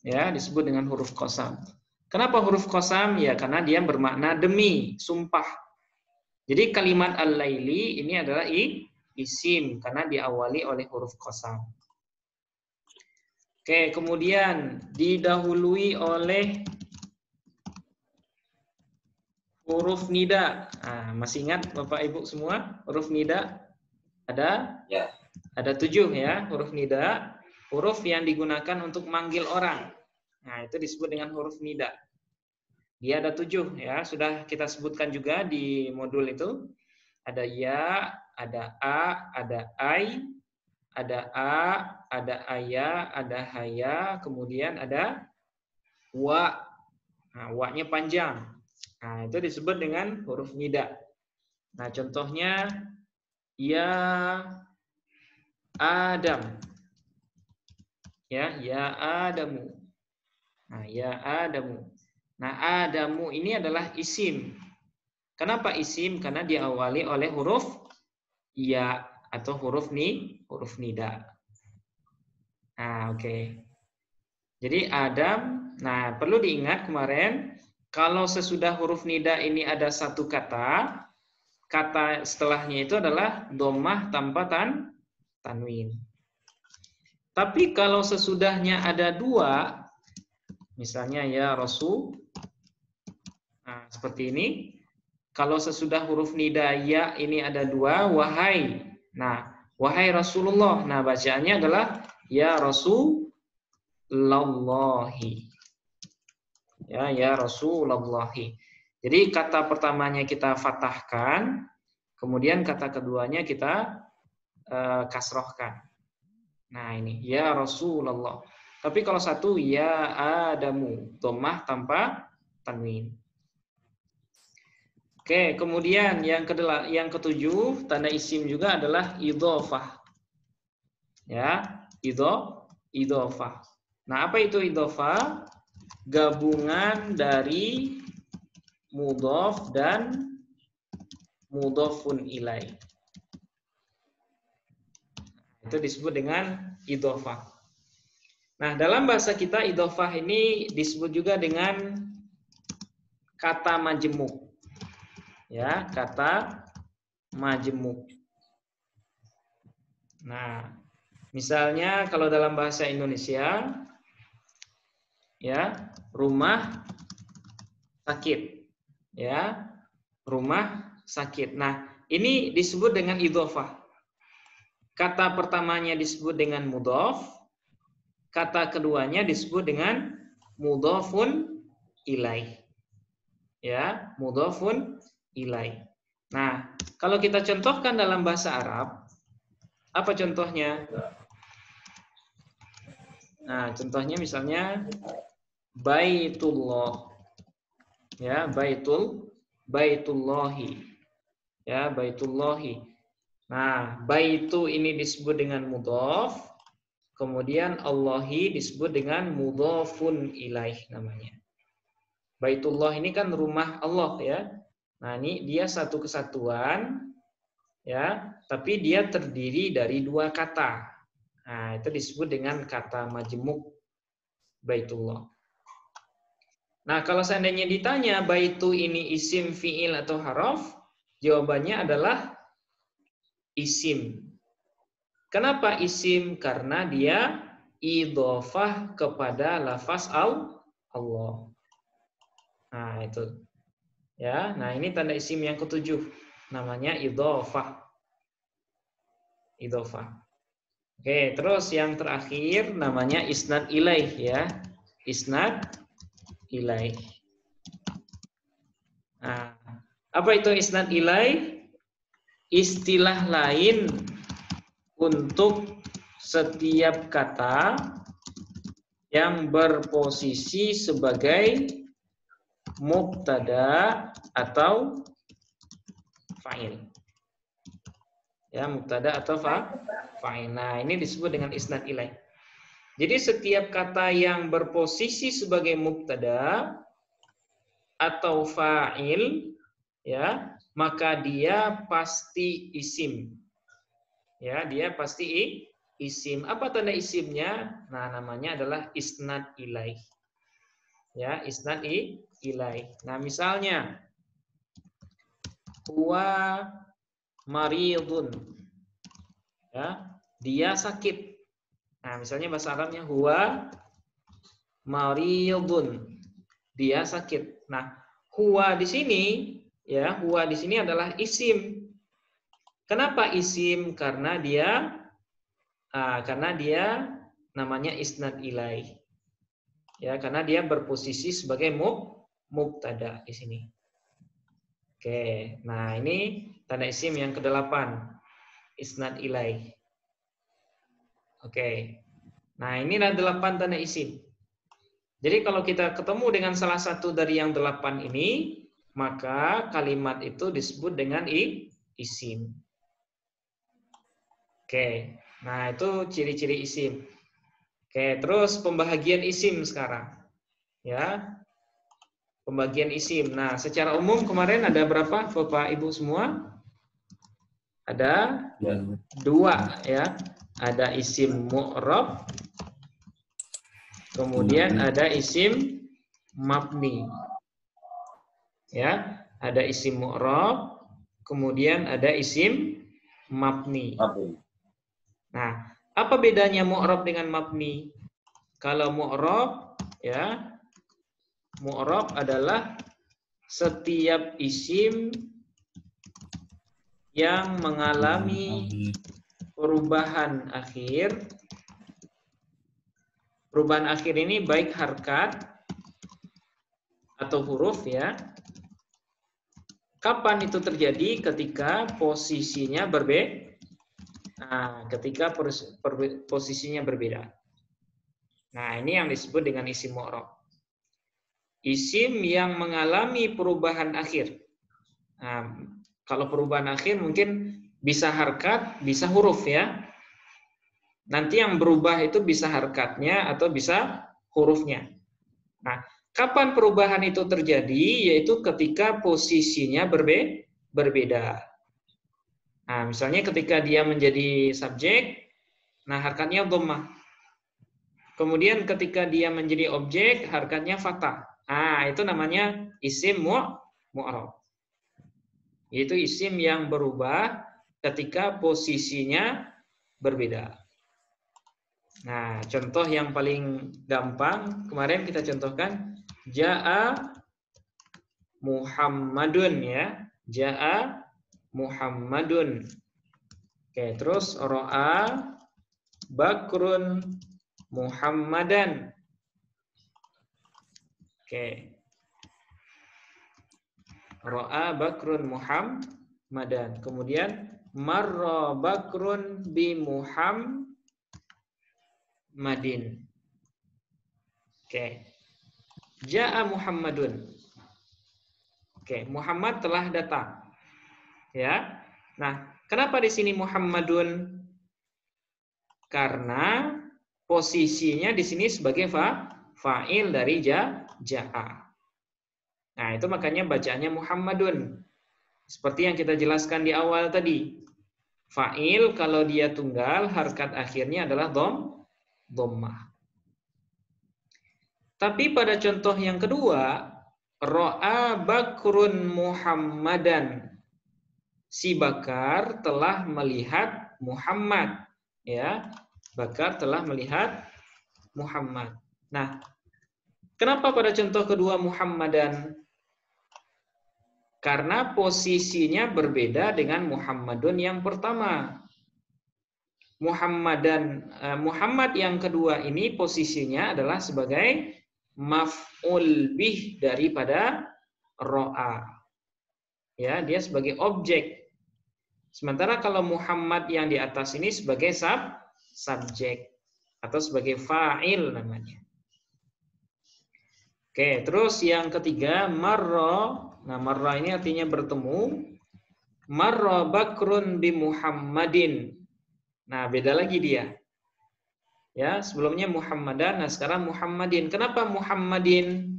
Ya, disebut dengan huruf qasam. Kenapa huruf qasam? Ya, karena dia bermakna demi, sumpah. Jadi kalimat al-laili ini adalah isim karena diawali oleh huruf qasam. Oke, kemudian didahului oleh huruf nida. Nah, masih ingat Bapak Ibu semua huruf nida? Ada? Ya. Ada 7 ya huruf nida. Huruf yang digunakan untuk manggil orang. Nah, itu disebut dengan huruf nida. Dia ada 7 ya, sudah kita sebutkan juga di modul itu. Ada ya, ada a, ada ai, ada a, ada aya, ada haya, kemudian ada wa. Nah, wa-nya panjang. Nah, itu disebut dengan huruf nida. Nah, contohnya ya Adam. Ya Adamu. Nah, ya Adamu. Nah, Adamu ini adalah isim. Kenapa isim? Karena diawali oleh huruf ya atau huruf nida. Nah, oke. Jadi Adam, nah perlu diingat kemarin kalau sesudah huruf nida ini ada satu kata, kata setelahnya itu adalah dhammah tanpa tanwin. Tapi kalau sesudahnya ada 2, misalnya ya Rasul, nah seperti ini. Kalau sesudah huruf nida ya ini ada 2, wahai. Nah, wahai Rasulullah. Nah, bacaannya adalah ya Rasulullahi. Ya Rasulullahi. Jadi kata pertamanya kita fathahkan, kemudian kata keduanya kita kasrohkan. Nah, ini ya Rasulullah. Tapi kalau satu ya Adamu, dhammah tanpa tanwin. Oke, kemudian yang ketujuh tanda isim juga adalah idhofah. Ya, idhofah. Nah, apa itu idhofah? Gabungan dari mudhof dan mudhofun ilaih. Itu disebut dengan idhofah. Nah, dalam bahasa kita idhofah ini disebut juga dengan kata majemuk. Ya, kata majemuk. Nah, misalnya kalau dalam bahasa Indonesia ya, rumah sakit. Ya, rumah sakit. Nah, ini disebut dengan idhofah. Kata pertamanya disebut dengan mudhof, kata keduanya disebut dengan mudhofun ilaih. Ya, mudhofun ilaih. Nah, kalau kita contohkan dalam bahasa Arab, apa contohnya? Nah, contohnya misalnya Baitullah. Ya, Baitullahi. Ya, Baitullahi. Nah, baitu ini disebut dengan mudhaf, kemudian Allahi disebut dengan mudhafun ilaih namanya. Baitullah ini kan rumah Allah ya. Nah, ini dia satu kesatuan ya, tapi dia terdiri dari dua kata. Nah, itu disebut dengan kata majmuk Baitullah. Nah, kalau seandainya ditanya baitu ini isim, fiil atau haraf, jawabannya adalah isim. Kenapa isim? Karena dia idhofah kepada lafaz Allah. Nah, itu. Ya, nah ini tanda isim yang ketujuh. Namanya idhofah. Idhofah. Oke, terus yang terakhir namanya isnad ilaih ya. Isnad ilaih. Nah, apa itu isnad ilaih? Istilah lain untuk setiap kata yang berposisi sebagai mubtada atau fa'il. Ya, mubtada atau fa'il. Nah, ini disebut dengan isnad ilaih. Jadi setiap kata yang berposisi sebagai mubtada atau fa'il ya, maka dia pasti isim. Ya, dia pasti isim. Apa tanda isimnya? Nah, namanya adalah isnad ilaih. Ya, isnad ilaih. Nah, misalnya huwa maridun. Ya, dia sakit. Nah, misalnya bahasa Arabnya huwa maridun. Dia sakit. Nah, huwa di sini ya, huwa di sini adalah isim. Kenapa isim? Karena dia namanya isnad ilaih. Ya, karena dia berposisi sebagai mubtada di sini. Oke, nah ini tanda isim yang ke-8. Isnad ilaih. Oke. Nah, inilah 8 tanda isim. Jadi kalau kita ketemu dengan salah satu dari yang 8 ini, maka kalimat itu disebut dengan isim. Oke. Nah, itu ciri-ciri isim. Oke, terus pembahagian isim sekarang. Ya. Pembagian isim. Nah, secara umum kemarin ada berapa Bapak Ibu semua? Ada 2 ya. Ada isim mu'rab, kemudian ada isim mabni. Ya, ada isim mu'rab, kemudian ada isim mabni. Nah, apa bedanya mu'rab dengan mabni? Kalau mu'rab ya, mu'rab adalah setiap isim yang mengalami perubahan akhir. Perubahan akhir ini baik harkat atau huruf ya. Kapan itu terjadi? Ketika posisinya berbeda. Nah, ketika posisinya berbeda. Nah, ini yang disebut dengan isim mu'rab. Isim yang mengalami perubahan akhir. Nah, kalau perubahan akhir mungkin bisa harkat, bisa huruf ya. Nanti yang berubah itu bisa harkatnya atau bisa hurufnya. Nah, kapan perubahan itu terjadi? Yaitu ketika posisinya berbeda. Nah, misalnya ketika dia menjadi subjek, nah harkatnya dhammah. Kemudian ketika dia menjadi objek, harkatnya fathah. Nah, itu namanya isim mu'rab. Yaitu isim yang berubah ketika posisinya berbeda. Nah, contoh yang paling gampang kemarin kita contohkan Ja'a Muhammadun ya. Ja'a Muhammadun. Oke, terus Ra'a Bakrun Muhammadan. Oke. Ra'a Bakrun Muhammadan. Kemudian Marra Bakrun bi Muhammadin. Oke. Ja'a Muhammadun. Oke, Muhammad telah datang. Ya. Nah, Kenapa di sini Muhammadun? Karena posisinya di sini sebagai fa'il dari ja'a. Nah, itu makanya bacaannya Muhammadun. Seperti yang kita jelaskan di awal tadi. Fa'il kalau dia tunggal, harkat akhirnya adalah dhammah. Tapi pada contoh yang kedua, Ra'a Bakrun Muhammadan. Si Bakar telah melihat Muhammad. Ya, Bakar telah melihat Muhammad. Nah, kenapa pada contoh kedua Muhammadan? Karena posisinya berbeda dengan Muhammadun yang pertama. Muhammad yang kedua ini posisinya adalah sebagai maf'ul bih daripada ro'a. Ya, dia sebagai objek. Sementara kalau Muhammad yang di atas ini sebagai subjek atau sebagai fa'il namanya. Oke, terus yang ketiga marra. Nah, marra ini artinya bertemu. Marra Bakrun bi Muhammadin. Nah, beda lagi dia. Ya, sebelumnya Muhammadan, nah sekarang Muhammadin. Kenapa Muhammadin?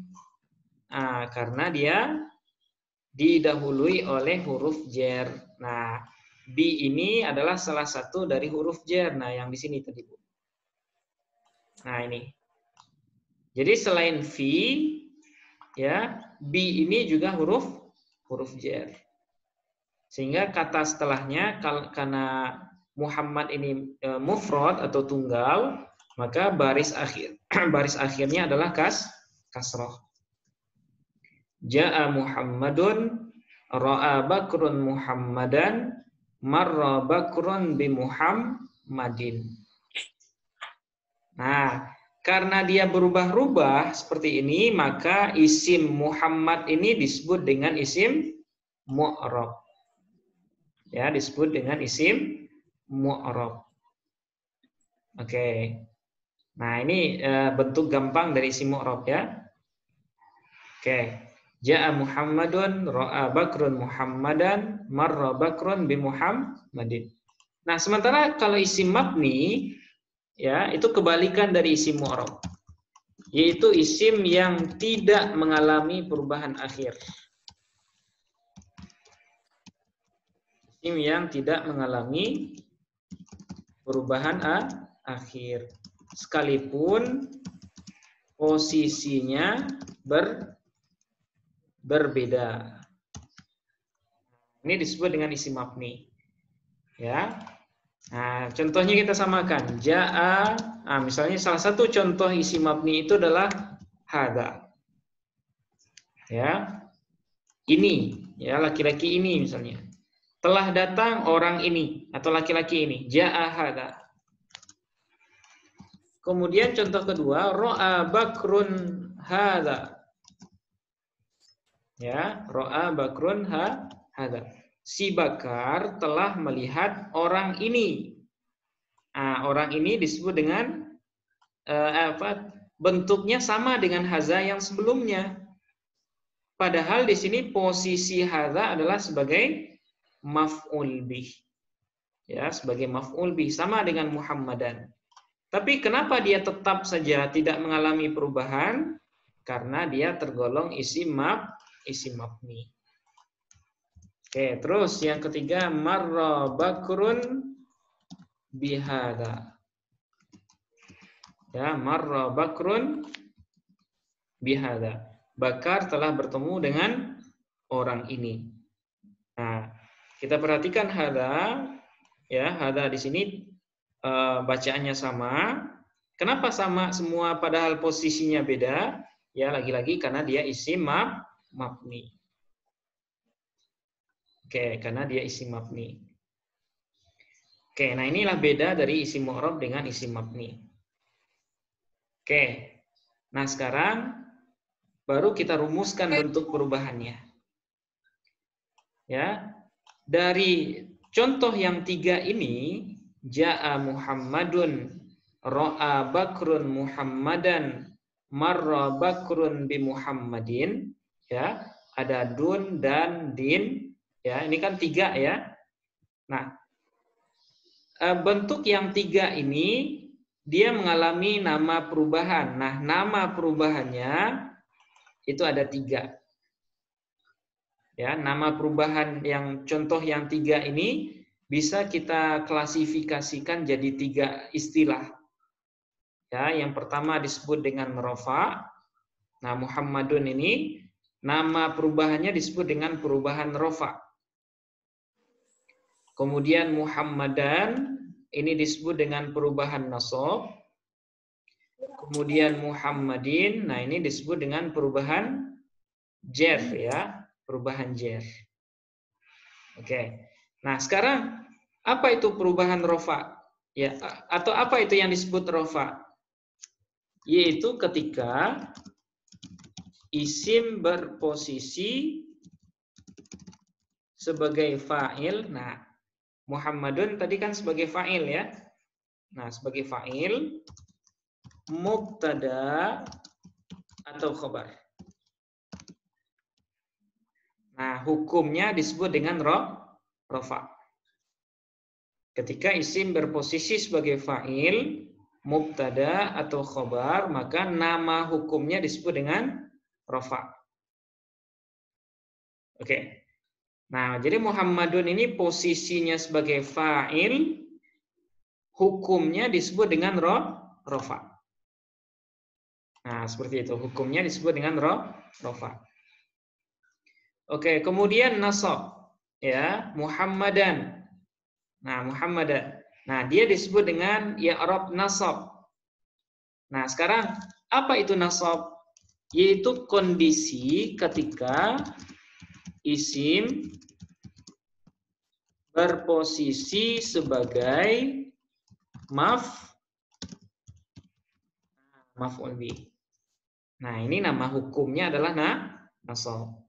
Nah, karena dia didahului oleh huruf jer. Nah, bi ini adalah salah satu dari huruf jer. Nah, yang di sini tadi, Bu. Nah, ini. Jadi selain fi, ya, bi ini juga huruf jer. Sehingga kata setelahnya karena Muhammad ini mufrad atau tunggal, maka baris akhirnya adalah kasroh. Ja'a Muhammadun, ra'a Bakrun Muhammadan, marra Bakrun bi Muhammadin. Nah, karena dia berubah-ubah seperti ini, maka isim Muhammad ini disebut dengan isim mu'rab. Ya, disebut dengan isim mu'rab. Oke. Nah, ini bentuk gampang dari isim mu'rab ya. Oke. Ja'a Muhammadun, ra'a Bakrun Muhammadan, marra Bakrun bi Muhammadin. Nah, sementara kalau isim mabni ya, itu kebalikan dari isim mu'rab. Yaitu isim yang tidak mengalami perubahan akhir. Isim yang tidak mengalami perubahan akhir. Sekalipun posisinya berbeda. Ini disebut dengan isim mabni. Ya. Nah, contohnya kita samakan. Ja'a, nah, misalnya salah satu contoh isim mabni itu adalah hadza. Ya. Ini, ya, laki-laki ini misalnya. Telah datang orang ini atau laki-laki ini. Ja'a hadza. Kemudian contoh kedua, ra'a Bakrun hadza. Ya, ra'a Bakrun hadza. Si Bakar telah melihat orang ini. Nah, orang ini disebut dengan bentuknya sama dengan hadza yang sebelumnya. Padahal di sini posisi hadza adalah sebagai maf'ul bih. Ya, sebagai maf'ul bih sama dengan Muhammadan. Tapi kenapa dia tetap saja tidak mengalami perubahan? Karena dia tergolong isim mabni. Oke, terus yang ketiga marra Bakrun bihadza. Ya, marra Bakrun bihadza. Bakar telah bertemu dengan orang ini. Nah, kita perhatikan hadza, ya, hadza di sini bacaannya sama. Kenapa sama semua padahal posisinya beda? Ya, lagi-lagi karena dia isim mabni. Oke, karena dia isim mabni. Oke, nah inilah beda dari isim mu'rab dengan isim mabni. Oke, nah sekarang baru kita rumuskan bentuk perubahannya. Ya, dari contoh yang 3 ini, Ja'a Muhammadun, ra'a Bakrun Muhammadan, marra Bakrun bi Muhammadin. Ya, ada dun dan din. Ya, ini kan 3 ya. Nah, bentuk yang 3 ini dia mengalami nama perubahan. Nah, nama perubahannya itu ada 3. Ya, nama perubahan yang contoh yang 3 ini bisa kita klasifikasikan jadi 3 istilah. Ya, yang pertama disebut dengan rofa. Nah, Muhammadun ini nama perubahannya disebut dengan perubahan rofa. Kemudian Muhammadan ini disebut dengan perubahan nasab. Kemudian Muhammadin, nah ini disebut dengan perubahan jar ya, perubahan jar. Oke. Nah, sekarang apa itu perubahan rofa? Ya, atau apa itu yang disebut rofa? Yaitu ketika isim berposisi sebagai fa'il. Nah, Muhammadun tadi kan sebagai fa'il ya. Nah, sebagai fa'il, mubtada atau khabar. Nah, hukumnya disebut dengan rofa. Ketika isim berposisi sebagai fa'il, mubtada atau khabar, maka nama hukumnya disebut dengan rofa. Oke. Nah, jadi Muhammadun ini posisinya sebagai fa'il, hukumnya disebut dengan rofa. Nah, seperti itu. Hukumnya disebut dengan rofa. Oke, kemudian nasab. Ya, Muhammadan. Nah, Muhammadan. Nah, dia disebut dengan i'rab nasab. Nah, sekarang apa itu nasab? Yaitu kondisi ketika isim berposisi sebagai maf'ul bih. Nah, ini nama hukumnya adalah nasab.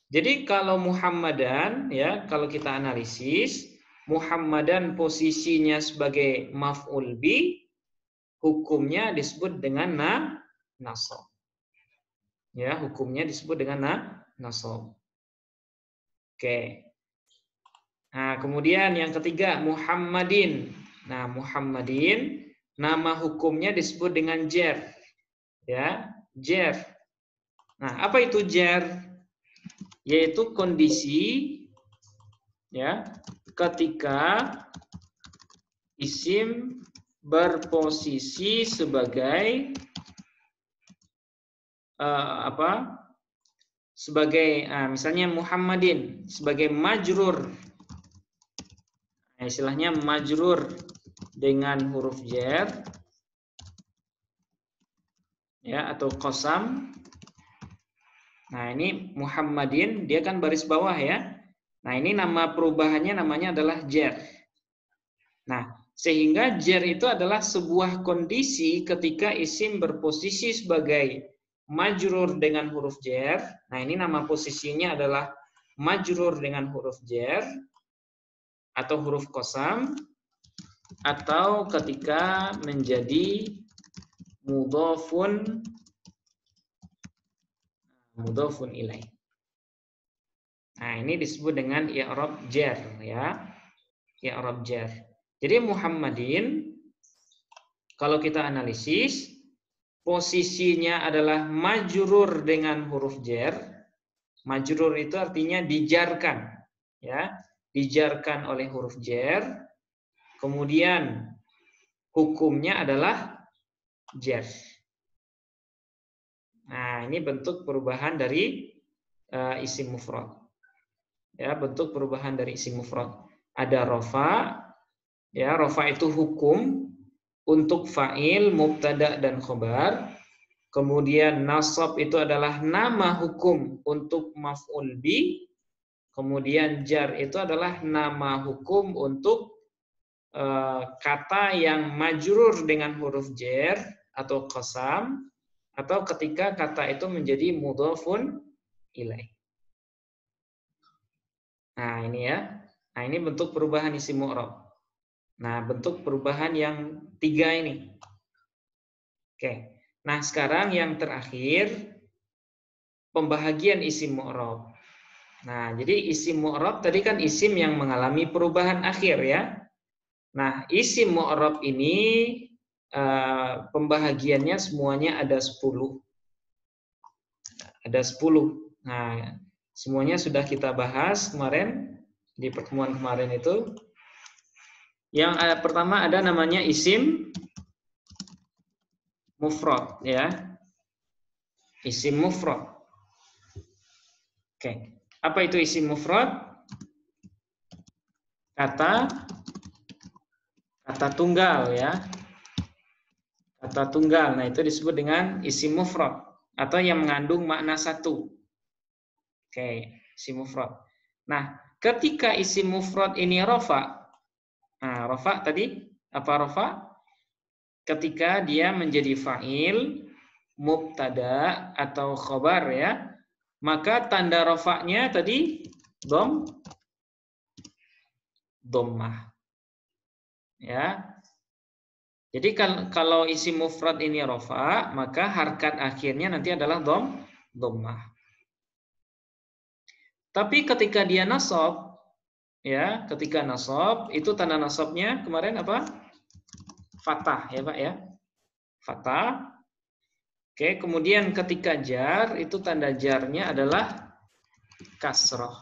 Jadi kalau Muhammadan ya, kalau kita analisis, Muhammadan posisinya sebagai maf'ul bih, hukumnya disebut dengan nasab. Ya, hukumnya disebut dengan nasab. Oke. Nah, kemudian yang ketiga Muhammadin. Nah, Muhammadin nama hukumnya disebut dengan jar. Ya, jar. Nah, apa itu jar? Yaitu kondisi ya ketika isim berposisi sebagai sebagai misalnya Muhammadin sebagai majrur. Nah, istilahnya majrur dengan huruf jar ya atau qasam. Nah, ini Muhammadin dia kan baris bawah ya. Nah, ini nama perubahannya namanya adalah jar. Nah, sehingga jar itu adalah sebuah kondisi ketika isim berposisi sebagai majrur dengan huruf jar. Nah, ini nama posisinya adalah majrur dengan huruf jar atau huruf qasam, atau ketika menjadi mudhafun ilaih. Nah, ini disebut dengan i'rab jar ya. I'rab jar. Jadi Muhammadin kalau kita analisis posisinya adalah majrur dengan huruf jar. Majrur itu artinya dijarkan ya, dijarkan oleh huruf jar. Kemudian hukumnya adalah jar. Nah, ini bentuk perubahan dari isim mufrad. Ya, bentuk perubahan dari isim mufrad. Ada rofa, ya, rofa itu hukum untuk fa'il, mubtada dan khobar. Kemudian nasab itu adalah nama hukum untuk maf'ul bih. Kemudian jar itu adalah nama hukum untuk kata yang majrur dengan huruf jar atau qasam, atau ketika kata itu menjadi mudhafun ilaih. Nah, ini ya. Nah, ini bentuk perubahan isim mu'rab. Nah, bentuk perubahan yang 3 ini. Oke. Nah, sekarang yang terakhir pembahagian isim mu'rab. Nah, jadi isim mu'rab tadi kan isim yang mengalami perubahan akhir ya. Nah, isim mu'rab ini pembahagiannya semuanya ada 10. Ada 10. Nah, semuanya sudah kita bahas kemarin di pertemuan kemarin itu. Yang pertama ada namanya isim mufrad, ya. Isim mufrad. Oke. Apa itu isim mufrad? Kata tunggal, ya. Kata tunggal. Nah, itu disebut dengan isim mufrad atau yang mengandung makna satu. Oke, isim mufrad. Nah, ketika isim mufrad ini rofa, nah rofa tadi apa rofa? Ketika dia menjadi fa'il, mubtada atau khobar, ya, maka tanda rofaknya tadi dhammah, ya. Jadi kalau isim mufrad ini rofa, maka harkat akhirnya nanti adalah dhammah. Tapi ketika dia nasab, ya, ketika nasab itu tanda nasabnya kemarin apa? Fathah, ya Pak, ya. Fathah. Oke, kemudian ketika jar itu tanda jarnya adalah kasroh.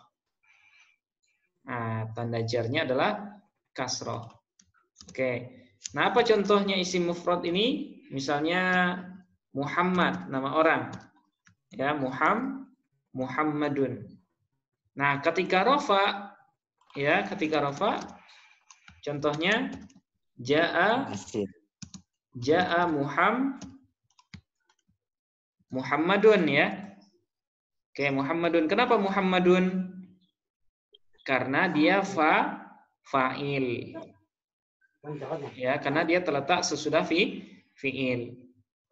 Nah, tanda jarnya adalah kasroh. Oke. Nah, apa contohnya isim mufrad ini? Misalnya Muhammad, nama orang. Ya, Muhammadun. Nah, ketika rofa, ya, ketika rofa, contohnya Ja'a Muhammadun, ya. Oke, Muhammadun. Kenapa Muhammadun? Karena dia fa'il. Ya, karena dia terletak sesudah fi'il.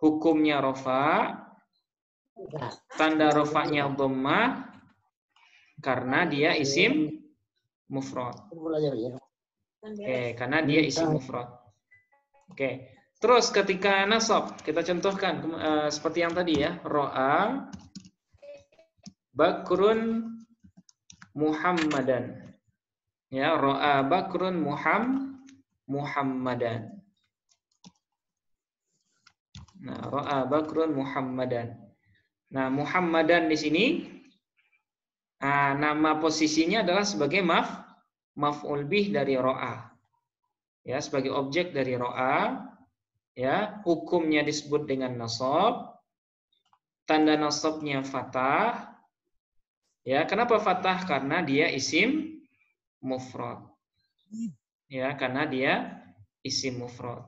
Hukumnya rofa, tanda rofanya dhammah karena dia isim mufrad. Oke, karena dia isim mufrad. Oke. Terus ketika nasab, kita contohkan seperti yang tadi, ya. Ro'a Bakrun Muhammadan. Ya, ro'a Bakrun Muhammadan. Nah, ro'a Bakrun Muhammadan. Nah, Muhammadan di sini nama posisinya adalah sebagai maf'ul bih dari ro'a. Ya, sebagai objek dari ro'a, ya, hukumnya disebut dengan nasab. Tanda nasabnya fathah. Ya, kenapa fathah? Karena dia isim mufrad. Ya, karena dia isim mufrad.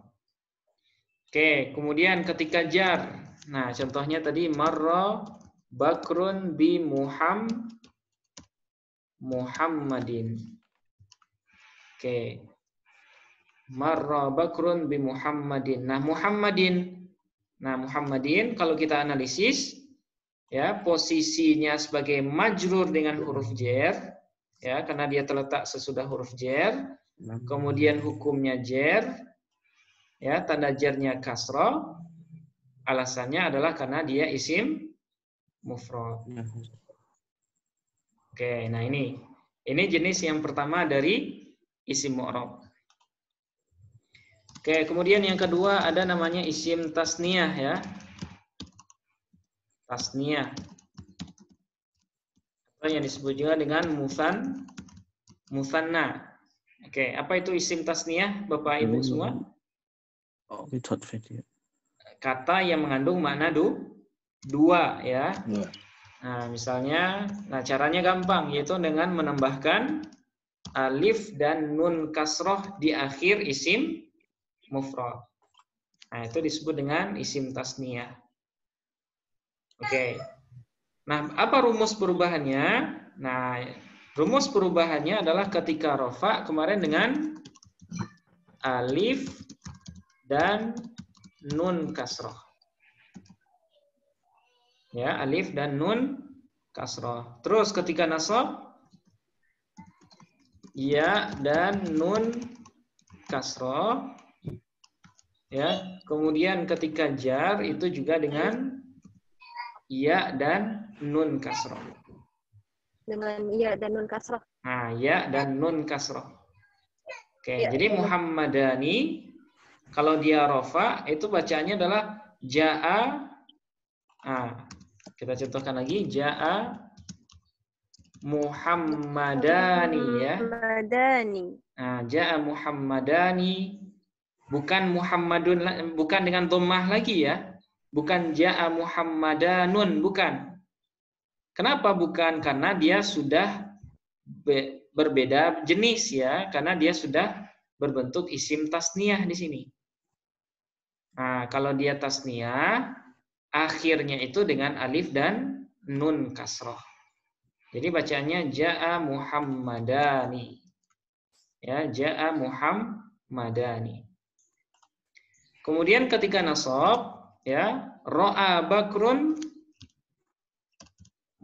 Oke, kemudian ketika jar. Nah, contohnya tadi marra Bakrun bi Muhammadin. Oke. Marra Bakrun bi Muhammadin. Nah, Muhammadin kalau kita analisis, ya, posisinya sebagai majrur dengan huruf jar, ya, karena dia terletak sesudah huruf jar. Kemudian hukumnya jar, ya, tanda jarnya kasroh. Alasannya adalah karena dia isim mufrad. Oke, nah ini jenis yang pertama dari isim mu'rab. Oke, kemudian yang kedua ada namanya isim tasniyah, ya. Tasniyah. Atau yang disebut juga dengan musanna. Oke, apa itu isim tasniyah, Bapak Ibu semua? Kata yang mengandung makna dua, ya. Nah, misalnya, caranya gampang, yaitu dengan menambahkan alif dan nun kasroh di akhir isim mufrad. Nah, itu disebut dengan isim tasniyah. Oke. Nah, apa rumus perubahannya? Nah, rumus perubahannya adalah ketika rofa kemarin dengan alif dan nun kasroh. Ya, alif dan nun kasroh. Terus ketika nasab, ya dan nun kasroh. Ya, kemudian ketika jar itu juga dengan ya dan nun kasroh. Dengan ya dan nun kasroh. Nah, ya dan nun kasroh. Oke, jadi Muhammadani kalau dia rofa itu bacanya adalah jaa. Kita contohkan lagi jaa Muhammadani ya. Jaa Muhammadani, bukan Muhammadun, bukan dengan dhammah lagi ya. Bukan jaa Muhammadanun, bukan. Kenapa bukan? Karena dia sudah berbeda jenis ya, karena dia sudah berbentuk isim tasniyah di sini. Nah, kalau dia tasniyah, akhirnya itu dengan alif dan nun kasroh. Jadi bacanya jaa Muhammadani. Ya, jaa Muhammadani. Kemudian ketika nasab, ya, ra'a Bakrun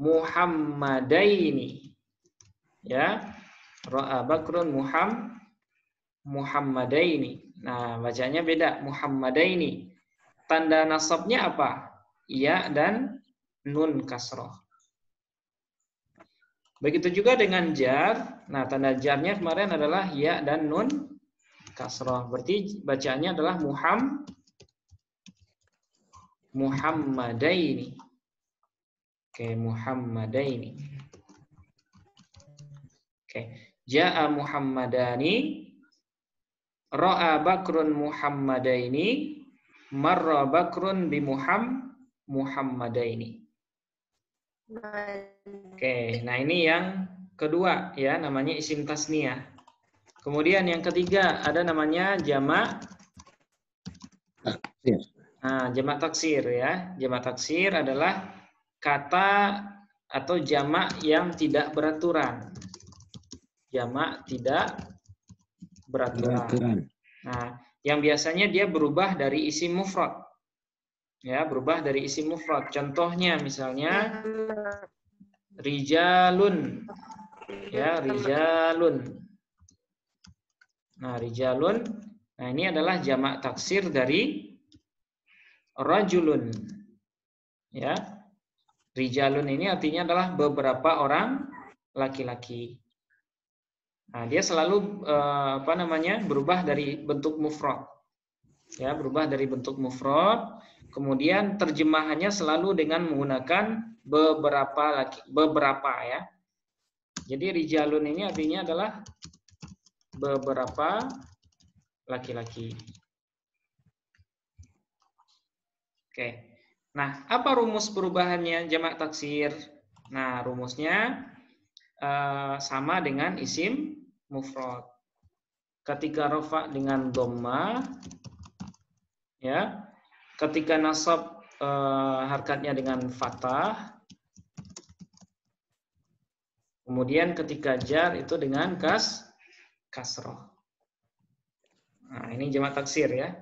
Muhammadaini. Ya, ra'a Bakrun Muhammadaini. Nah, bacanya beda, Muhammadaini. Tanda nasabnya apa? Ya dan nun kasroh. Begitu juga dengan jar. Nah, tanda jarnya kemarin adalah ya dan nun kasroh. Berarti bacaannya adalah Muhammadaini. Oke, Muhammadaini. Oke, ja'a Muhammadani, ra'a Bakrun Muhammadaini, marra Bakrun bi Muhammadaini. Oke, nah ini yang kedua ya, namanya isim tasniyah. Kemudian yang ketiga ada namanya jamak. Jamak taksir ya. Jamak taksir adalah kata atau jamak yang tidak beraturan. Jamak tidak beraturan. Nah, yang biasanya dia berubah dari isim mufrad. Ya, berubah dari isim mufrad. Contohnya misalnya rijalun. Ya, rijalun. Nah, rijalun. Nah, ini adalah jamak taksir dari rajulun. Ya. Rijalun ini artinya adalah beberapa orang laki-laki. Nah, dia selalu berubah dari bentuk mufrad. Ya, berubah dari bentuk mufrad, kemudian terjemahannya selalu dengan menggunakan beberapa ya. Jadi rijalun ini artinya adalah beberapa laki-laki. Oke. Nah, apa rumus perubahannya jamak taksir? Nah, rumusnya sama dengan isim mufrad. Ketika rafa dengan dhamma, ya. Ketika nasab harkatnya dengan fathah. Kemudian ketika jar itu dengan kasroh. Nah, ini jamak taksir ya.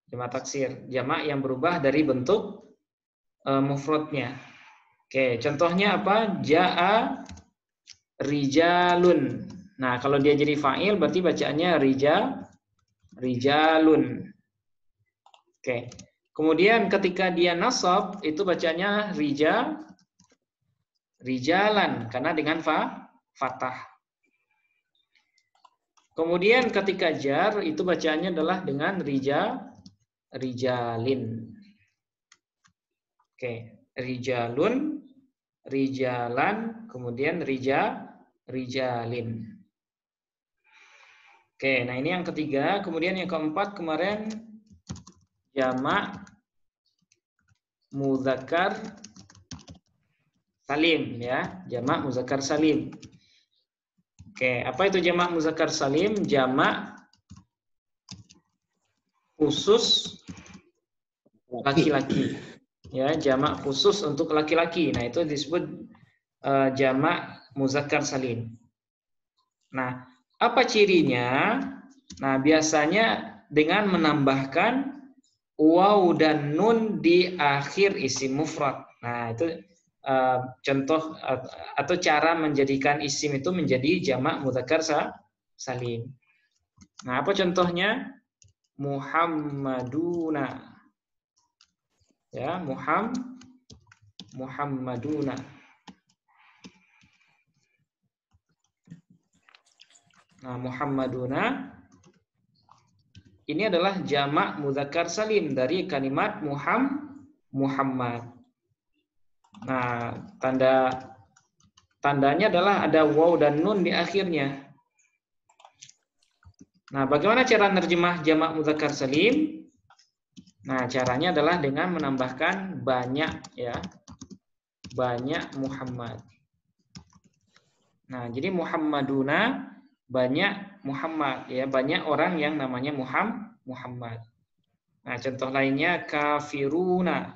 Jamak taksir, jamak yang berubah dari bentuk mufradnya. Oke, contohnya apa? Jaa rijalun. Nah, kalau dia jadi fa'il berarti bacaannya rijalun. Oke. Kemudian ketika dia nasab itu bacanya rijalan karena dengan fathah. Kemudian ketika jar itu bacaannya adalah dengan rijalin. Oke, rijalun, rijalan, kemudian rijalin. Oke, nah ini yang ketiga. Kemudian yang keempat kemarin jamak muzakkar salim ya, jamak muzakkar salim. Oke, apa itu jamak muzakkar salim? Jamak khusus laki-laki. Ya, jamak khusus untuk laki-laki. Nah, itu disebut jamak muzakkar salim. Nah, apa cirinya? Nah, biasanya dengan menambahkan waw dan nun di akhir isim mufrad. Nah, itu contoh atau cara menjadikan isim itu menjadi jamak mudzakkar salim. Nah, apa contohnya? Muhammaduna. Ya, Muhammaduna. Nah, Muhammaduna ini adalah jamak mudzakkar salim dari kalimat Muhammad. Nah, tandanya adalah ada waw dan nun di akhirnya. Nah, bagaimana cara nerjemah jamak mudzakkar salim? Nah, caranya adalah dengan menambahkan banyak ya. Banyak Muhammad. Nah, jadi Muhammaduna banyak Muhammad ya, banyak orang yang namanya Muhammad. Nah, contoh lainnya kafiruna,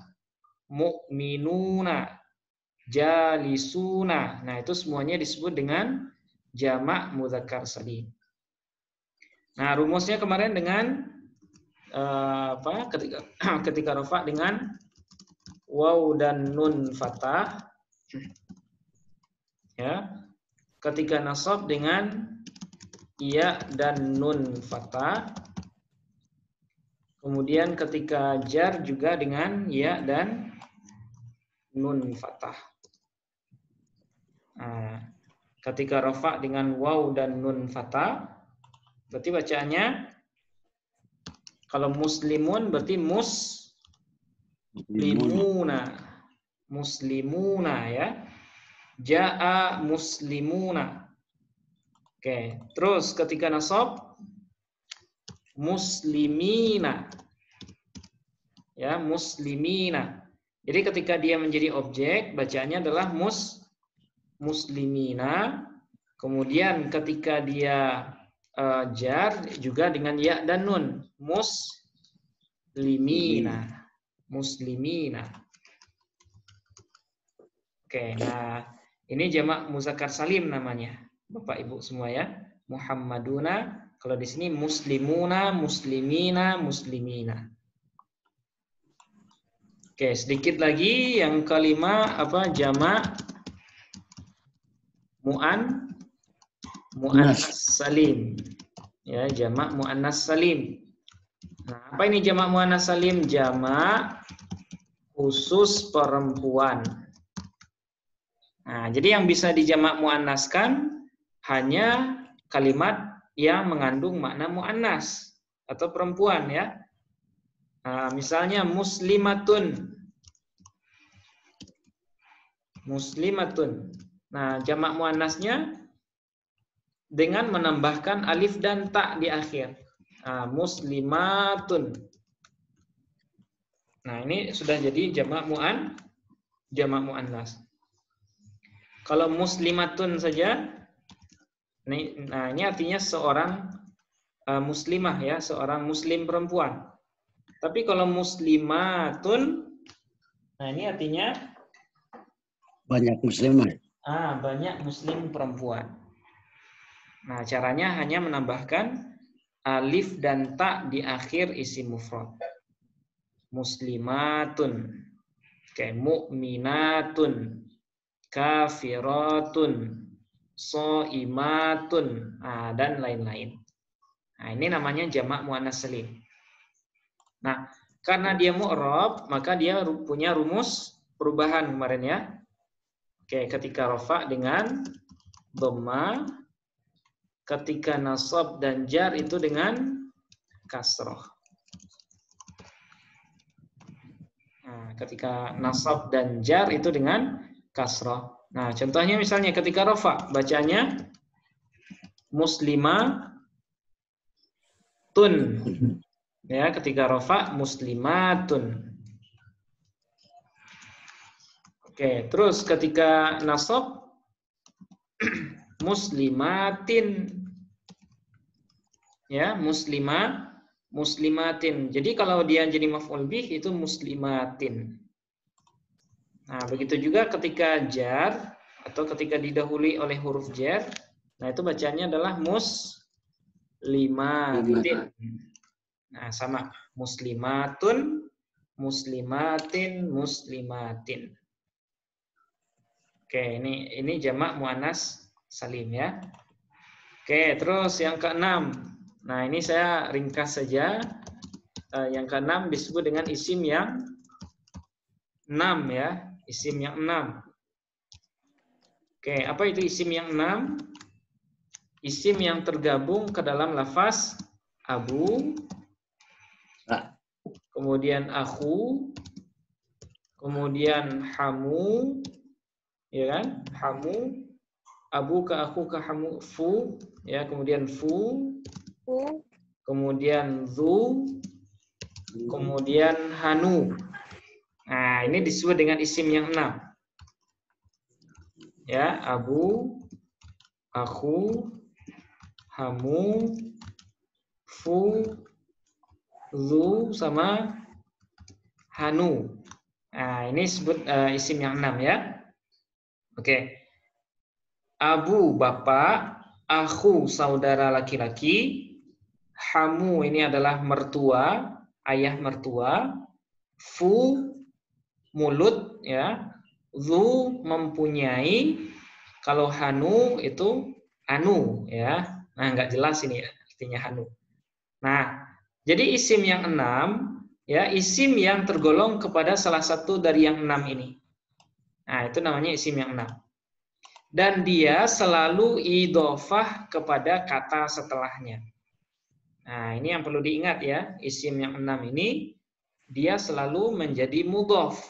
mu'minuna, jalisuna. Nah, itu semuanya disebut dengan jamak mudzakkar salim. Nah, rumusnya kemarin dengan ketika rafa dengan waw dan nun fathah ya. Ketika nasab dengan ya dan nun fathah. Kemudian ketika jar juga dengan ya dan nun fathah. Nah, ketika rafa dengan waw dan nun fathah, berarti bacaannya kalau muslimun berarti muslimuna ya. Ja'a muslimuna. Oke, terus ketika nasab muslimina. Ya, muslimina. Jadi ketika dia menjadi objek, bacaannya adalah muslimina. Kemudian ketika dia jar juga dengan ya dan nun, muslimina. Oke, nah ini jamak muzakkar salim namanya, Bapak Ibu semua ya. Muhammaduna, kalau di sini muslimuna, muslimina, muslimina. Oke, sedikit lagi yang kelima apa jamak muannas salim. Ya, jamak muannas salim. Nah, apa ini jamak muannas salim? Jamak khusus perempuan. Nah, jadi yang bisa dijamak muannaskan hanya kalimat yang mengandung makna muannas atau perempuan ya. Nah, misalnya muslimatun. Nah, jamak muannasnya dengan menambahkan alif dan ta di akhir. Nah, muslimatun. Nah, ini sudah jadi jamak muannas. Kalau muslimatun saja, nah ini artinya seorang muslimah ya, seorang muslim perempuan. Tapi kalau muslimatun, nah ini artinya banyak muslimah. Banyak muslim perempuan. Nah, caranya hanya menambahkan alif dan ta di akhir isim mufrad. Muslimatun, kayak mu'minatun, kafiratun, soimatun, dan lain-lain. Nah, ini namanya jamak muannas salim. Nah, karena dia mu'rab, maka dia punya rumus perubahan kemarin ya. Oke, ketika rafa dengan dhamma, ketika nasab dan jar itu dengan kasroh. Nah, ketika nasab dan jar itu dengan kasroh. Nah, contohnya misalnya ketika rafa bacanya muslimatun. Ya, ketika rafa muslimatun. Oke, terus ketika nasab muslimatin. Ya, muslimatin. Jadi kalau dia jadi maf'ul bih itu muslimatin. Nah, begitu juga ketika jar atau ketika didahului oleh huruf jar, nah itu bacanya adalah muslimatin. Nah, sama muslimatun, muslimatin, muslimatin. Oke, ini jamak muannas salim ya. Oke, terus yang keenam. Nah, ini saya ringkas saja. Yang keenam disebut dengan isim yang 6 ya. Isim yang 6. Oke, apa itu isim yang 6? isim yang tergabung ke dalam lafaz abu, kemudian aku, kemudian hamu, ya kan? Hamu, abu ke aku ke hamu, fu, ya, kemudian fu, kemudian zu, kemudian hanu. Nah, ini disebut dengan isim yang 6. Ya, abu, aku, hamu, fu, zu, sama hanu. Nah, ini disebut isim yang 6 ya. Oke. Abu bapak, aku saudara laki-laki, hamu ini adalah mertua, ayah mertua, fu mulut ya, zu mempunyai, kalau hanu itu anu ya. Nah, nggak jelas ini ya, artinya hanu. Nah, jadi isim yang 6 ya, isim yang tergolong kepada salah satu dari yang 6 ini. Nah, itu namanya isim yang 6. Dan dia selalu idhofah kepada kata setelahnya. Nah, ini yang perlu diingat ya, isim yang 6 ini dia selalu menjadi mudhof.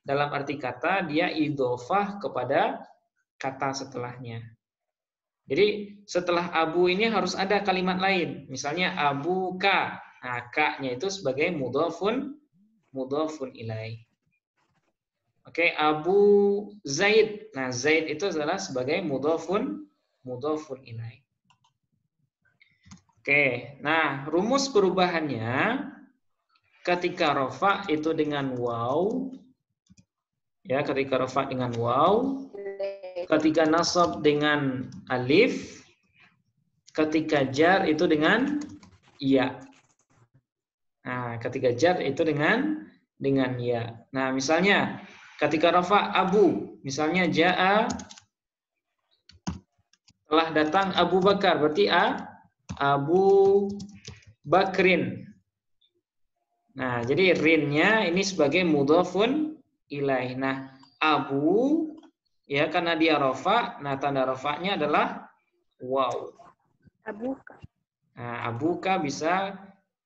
Dalam arti kata dia idhofah kepada kata setelahnya. Jadi setelah abu ini harus ada kalimat lain. Misalnya abu ka. Nah, ka-nya itu sebagai mudhofun ilaih. Oke, Abu Zaid. Nah, Zaid itu adalah sebagai mudhofun ilaih. Oke, nah rumus perubahannya ketika rofa itu dengan waw, ya, ketika rofa dengan waw, ketika nasab dengan alif, ketika jar itu dengan ya. Nah, ketika jar itu dengan ya. Nah, misalnya ketika rofa abu, misalnya jaa, telah datang Abu Bakar, berarti Abu Bakrin. Nah, jadi rinnya ini sebagai mudhofun ilaih. Nah, Abu ya karena dia rofa, nah tanda rofanya adalah waw. Abuka. Nah, abuka bisa,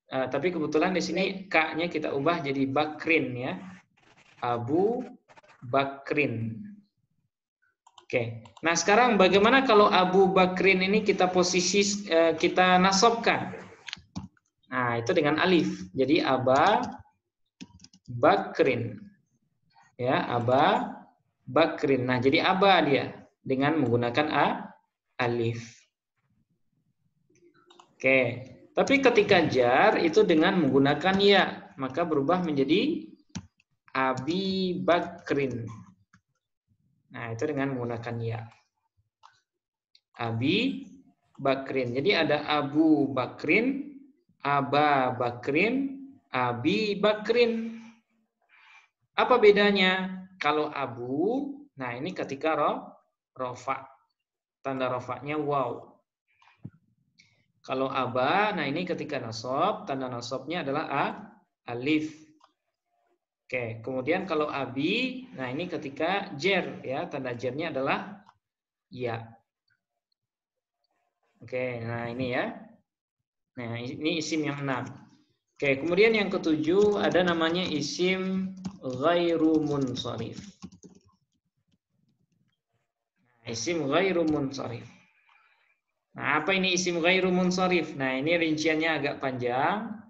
tapi kebetulan di sini ka-nya kita ubah jadi Bakrin ya. Abu Bakrin. Oke. Nah, sekarang bagaimana kalau Abu Bakrin ini kita posisi kita nasabkan? Nah, itu dengan alif. Jadi Aba Bakrin. Ya, Aba Bakrin. Nah, jadi aba dia dengan menggunakan alif. Oke. Tapi ketika jar itu dengan menggunakan ya, maka berubah menjadi Abi Bakrin. Nah, itu dengan menggunakan ya. Abi Bakrin. Jadi ada Abu Bakrin, Aba Bakrin, Abi Bakrin. Apa bedanya? Kalau Abu, nah ini ketika rofa. Tanda rofanya waw. Kalau Aba, nah ini ketika nasab, tanda nasabnya adalah alif. Oke, kemudian kalau Abi, nah ini ketika jer ya, tanda jernya adalah ya. Oke, nah ini ya. Nah, ini isim yang 6. Oke, kemudian yang ketujuh ada namanya isim ghairu munsharif. Nah, isim ghairu munsharif. Nah, apa ini isim ghairu munsharif? Nah, ini rinciannya agak panjang,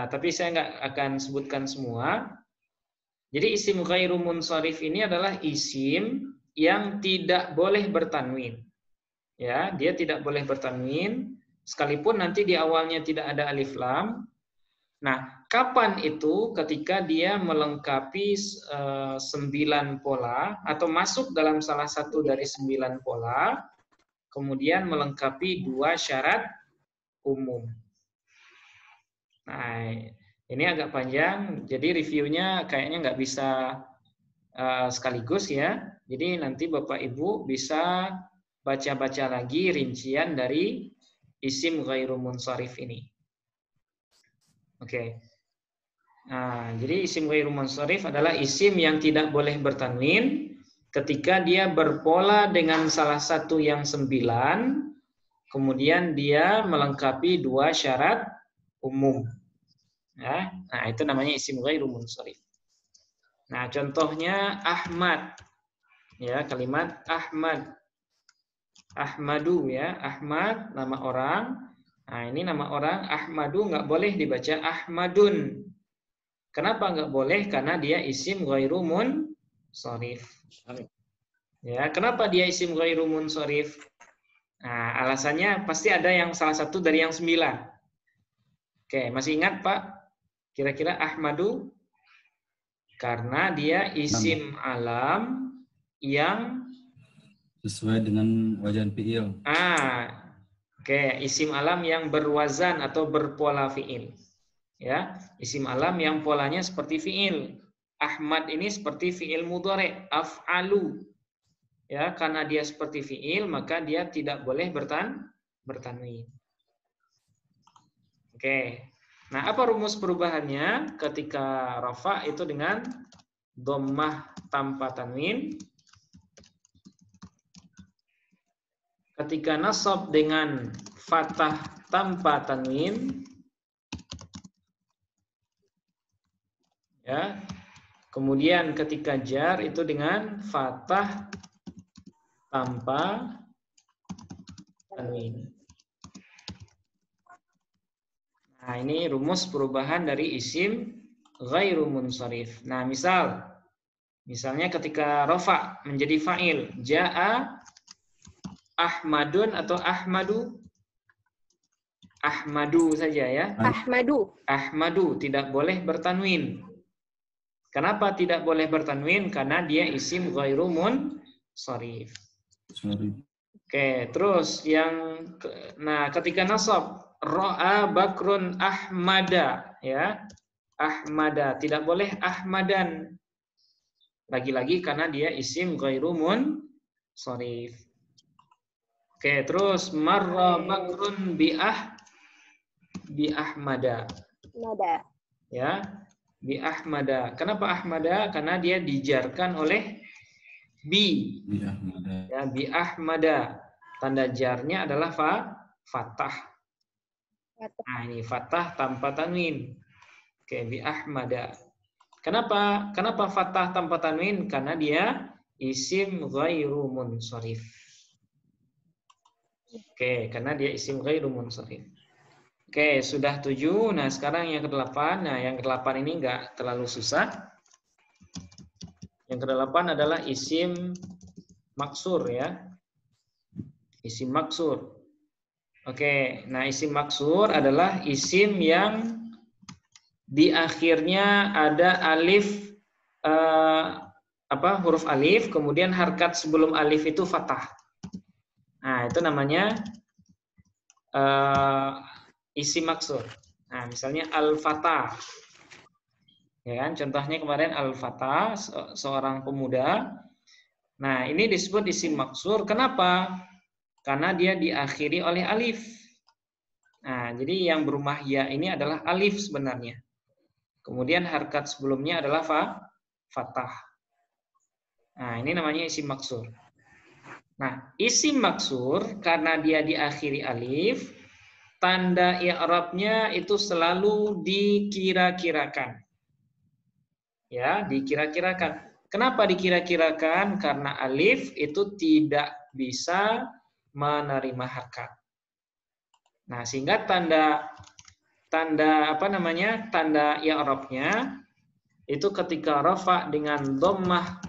tapi saya nggak akan sebutkan semua. Jadi isim ghairu munsharif ini adalah isim yang tidak boleh bertanwin. Ya, dia tidak boleh bertanwin, sekalipun nanti di awalnya tidak ada alif lam. Nah, kapan itu? Ketika dia melengkapi 9 pola atau masuk dalam salah satu dari 9 pola, kemudian melengkapi 2 syarat umum. Nah, ini agak panjang, jadi reviewnya kayaknya nggak bisa sekaligus ya. Jadi nanti Bapak Ibu bisa baca-baca lagi rincian dari isim ghairu munsharif ini. Oke. Nah, jadi isim ghairu munsharif adalah isim yang tidak boleh bertanwin ketika dia berpola dengan salah satu yang 9, kemudian dia melengkapi 2 syarat umum. Ya, nah itu namanya isim ghairu munsharif. Nah, contohnya Ahmad. Ya, kalimat Ahmad. Ahmadu ya, Ahmad nama orang. Nah, ini nama orang Ahmadu nggak boleh dibaca Ahmadun. Kenapa nggak boleh? Karena dia isim ghairu munsharif. Ya, kenapa dia isim ghairu munsharif? Nah, alasannya pasti ada yang salah satu dari yang 9. Oke, masih ingat Pak? Kira-kira Ahmadu? Karena dia isim alam yang sesuai dengan wajan fiil. Oke, isim alam yang berwazan atau berpola fiil. Ya, isim alam yang polanya seperti fiil. Ahmad ini seperti fiil mudhari, af'alu. Ya, karena dia seperti fiil, maka dia tidak boleh bertanwin. Oke. Nah, apa rumus perubahannya ketika rafa itu dengan dhammah tanpa tanwin? Ketika nasab dengan fathah tanpa tanwin, ya. Kemudian ketika jar itu dengan fathah tanpa tanwin. Nah, ini rumus perubahan dari isim ghairu munsharif. Nah, misalnya ketika rafa menjadi fa'il, jaa Ahmadun atau Ahmadu? Ahmadu saja ya. Ahmadu tidak boleh bertanwin. Kenapa tidak boleh bertanwin? Karena dia isim ghairu munsharif. Oke, terus ketika nasab ra'a Bakrun Ahmada ya. Ahmada tidak boleh Ahmadan. Lagi-lagi karena dia isim ghairu munsharif. Oke, terus marra Bakrun bi Ahmada. Ya. Bi Ahmada. Kenapa Ahmada? Karena dia dijarkan oleh bi. Ya, bi Ahmada. Tanda jarnya adalah fathah. Nah, ini fathah tanpa tanwin. Oke, bi Ahmada. Kenapa fathah tanpa tanwin? Karena dia isim ghairu munsharif. Oke, karena dia isim ghairu munsharif. Oke, sudah 7. Nah, sekarang yang ke-8. Nah, yang ke-8 ini enggak terlalu susah. Yang ke-8 adalah isim maksur ya. Isim maksur. Oke, nah isim maksur adalah isim yang di akhirnya ada alif huruf alif, kemudian harkat sebelum alif itu fathah. Nah, itu namanya isim maksur. Nah, misalnya al-fatah. Ya kan? Contohnya kemarin al-fatah, seorang pemuda. Nah, ini disebut isim maksur. Kenapa? Karena dia diakhiri oleh alif. Nah, jadi yang berumah ya ini adalah alif sebenarnya. Kemudian harkat sebelumnya adalah fathah. Nah, ini namanya isim maksur. Nah, isim maksur karena dia diakhiri alif, tanda i'rabnya itu selalu dikira-kirakan. Ya, dikira-kirakan. Kenapa dikira-kirakan? Karena alif itu tidak bisa menerima harkat. Nah, sehingga tanda i'rabnya itu ketika rafa dengan dhammah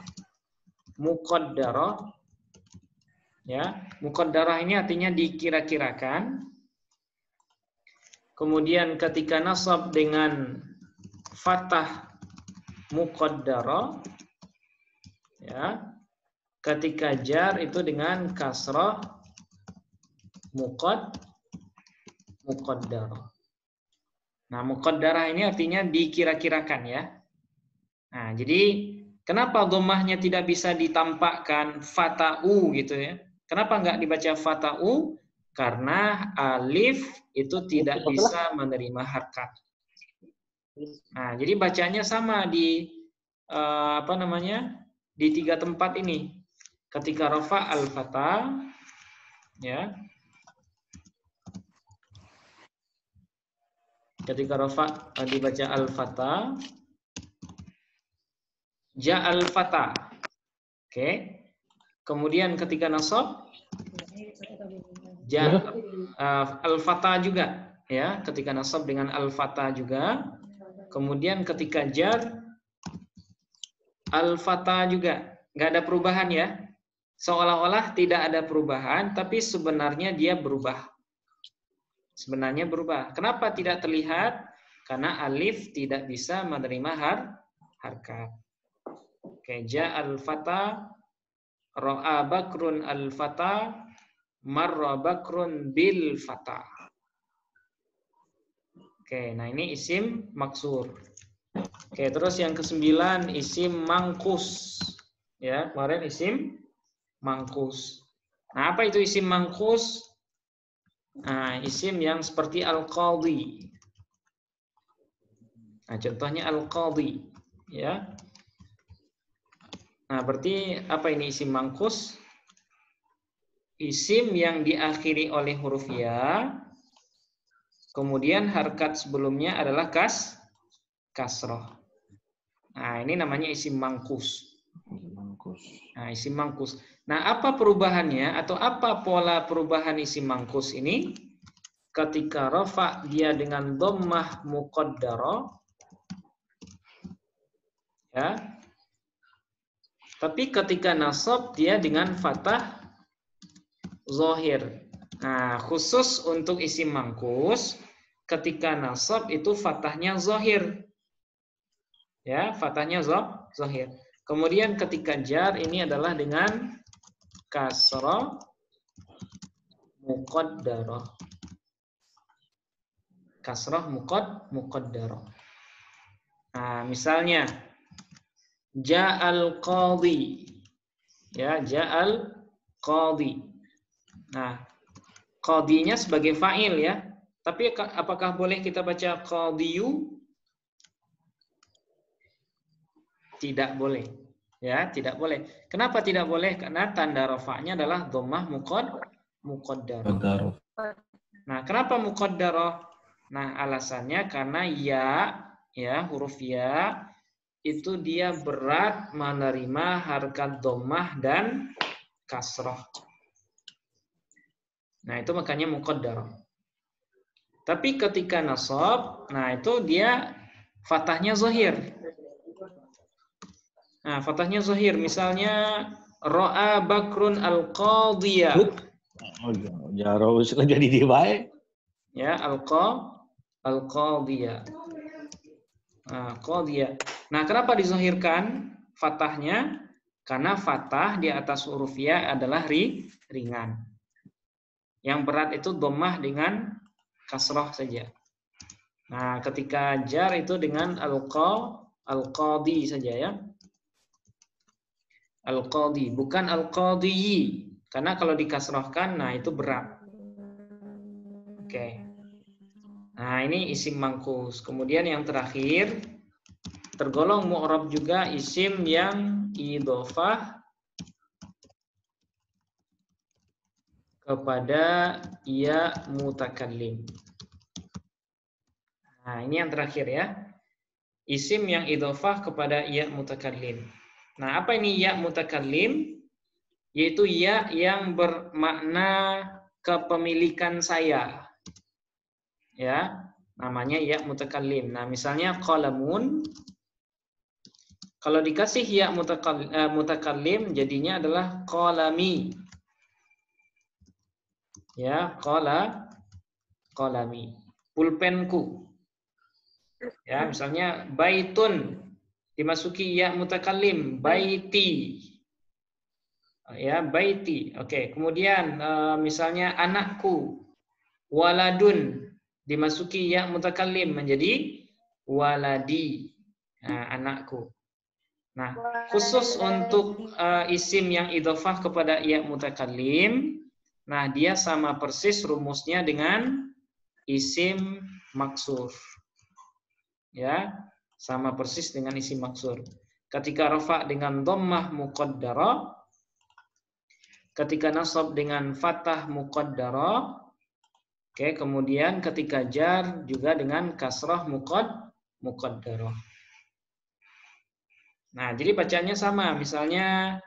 muqaddarah. Ya, muqaddarah ini artinya dikira-kirakan. Kemudian ketika nasab dengan fathah muqaddarah, ya. Ketika jar itu dengan kasrah muqaddarah. Nah, muqaddarah ini artinya dikira-kirakan ya. Nah, jadi kenapa dhammahnya tidak bisa ditampakkan fata'u gitu ya? Kenapa nggak dibaca fata'u? Karena alif itu tidak bisa menerima harkat. Nah, jadi bacanya sama di di 3 tempat ini. ketika rafa al-fata, ya. Ketika rafa dibaca al-fata, ja al-fata. Oke. Kemudian ketika nasab, ja al-fata juga, ya. Ketika nasab dengan al-fata juga. Kemudian ketika jar al-fata juga. Nggak ada perubahan ya. Seolah-olah tidak ada perubahan, tapi sebenarnya dia berubah. Sebenarnya berubah. Kenapa tidak terlihat? Karena alif tidak bisa menerima harkat. Oke, ja al-fata, ra'a bakrun al-fata, marra bakrun bil fata. Oke, nah ini isim maksur. Oke, terus yang ke-9 isim mangkus. Ya, kemarin isim mangkus. Nah, apa itu isim mangkus? Nah, isim yang seperti al-qadhi. Nah, contohnya al-qadhi, ya. Nah, berarti apa ini isim mangkus? Isim yang diakhiri oleh huruf ya, kemudian harkat sebelumnya adalah kasroh. Nah, ini namanya isim mangkus. Nah, isim mangkus. Nah, apa perubahannya atau apa pola perubahan isim mangkus ini? Ketika rafa dia dengan dhammah muqaddarah, ya. Tapi ketika nasab dia dengan fathah zahir. Nah, khusus untuk isim mangkus, ketika nasab itu fathahnya zahir. Ya, fathahnya zahir. Kemudian ketika jar ini adalah dengan kasrah muqaddarah. Kasrah muqaddarah. Nah, misalnya ja'al qadhi. Ya, ja'al qadhi. Nah, qadhinya sebagai fa'il ya. Tapi apakah boleh kita baca qadhiyu? Tidak boleh. Ya, tidak boleh. Kenapa tidak boleh? Karena tanda rafa'nya adalah dhammah muqaddarah. Nah, kenapa muqaddarah? Nah, alasannya karena ya, huruf ya itu dia berat menerima harkat dhammah dan kasrah. Nah, itu makanya muqaddarah. Tapi ketika nasab, nah itu dia fathahnya zahir. Nah, fathahnya zahir. Misalnya ra'a bakrun al-qadhiya. Jaro jadi di bae. Ya, al-qadhiya. Nah, qadhiya. Nah, kenapa dizahirkan fathahnya? Karena fathah di atas huruf ya adalah ringan. Yang berat itu dhammah dengan kasrah saja. Nah, ketika jar itu dengan al-qadhi saja ya. Al-qadhi, bukan al-qadhiyi. Karena kalau dikasrahkan, nah itu berat. Oke. Nah, ini isim mangkus. Kemudian yang terakhir, tergolong mu'rab juga isim yang idhofah kepada ya mutakallim. Nah, ini yang terakhir ya. Isim yang idhofah kepada ya mutakallim. Nah, apa ini ya mutakallim? Yaitu ya yang bermakna kepemilikan saya. Ya, namanya ya mutakallim. Nah, misalnya qalamun. Kalau dikasih ya mutakallim jadinya adalah qalami. Ya, qalami. Pulpenku. Ya, misalnya baitun dimasuki ya mutakallim, baiti. Ya, baiti. Oke, kemudian misalnya anakku, waladun dimasuki ya mutakallim menjadi waladi. Nah, anakku. Nah, khusus untuk isim yang idhofah kepada ya mutakallim, nah dia sama persis rumusnya dengan isim maksur. Ya, sama persis dengan isim maksur. Ketika rafa dengan dhammah muqaddarah, ketika nasab dengan fathah muqaddarah. Oke, kemudian ketika jar juga dengan kasrah muqaddarah. Nah, jadi bacaannya sama. Misalnya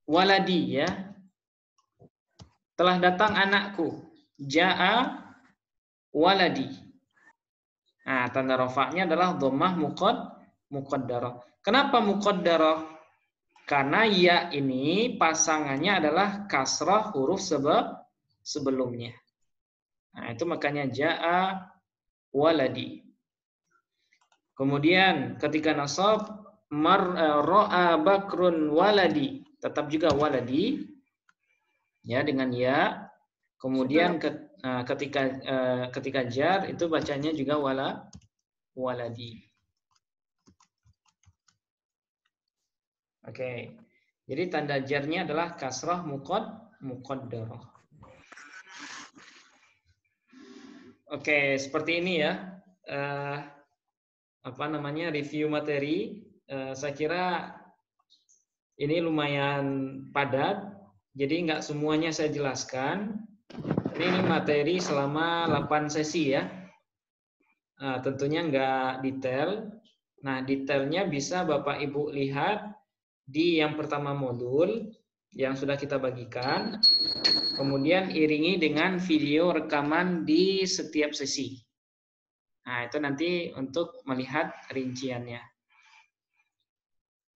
waladi ya. Telah datang anakku. Ja'a waladi. Nah, tanda rafa'nya adalah dhammah muqaddarah. Kenapa muqaddarah? Karena ya ini pasangannya adalah kasrah huruf sebelumnya. Nah, itu makanya ja'a waladi. Kemudian ketika nasab ra'a bakrun waladi, tetap juga waladi ya dengan ya. Kemudian ketika jar itu bacanya juga waladi. Oke. Jadi tanda jarnya adalah kasrah muqaddarah. Oke, seperti ini ya. Review materi. Saya kira ini lumayan padat. Jadi nggak semuanya saya jelaskan. Ini materi selama 8 sesi ya. Tentunya nggak detail. Nah, detailnya bisa Bapak Ibu lihat di yang pertama modul yang sudah kita bagikan. Kemudian iringi dengan video rekaman di setiap sesi. Nah, itu nanti untuk melihat rinciannya.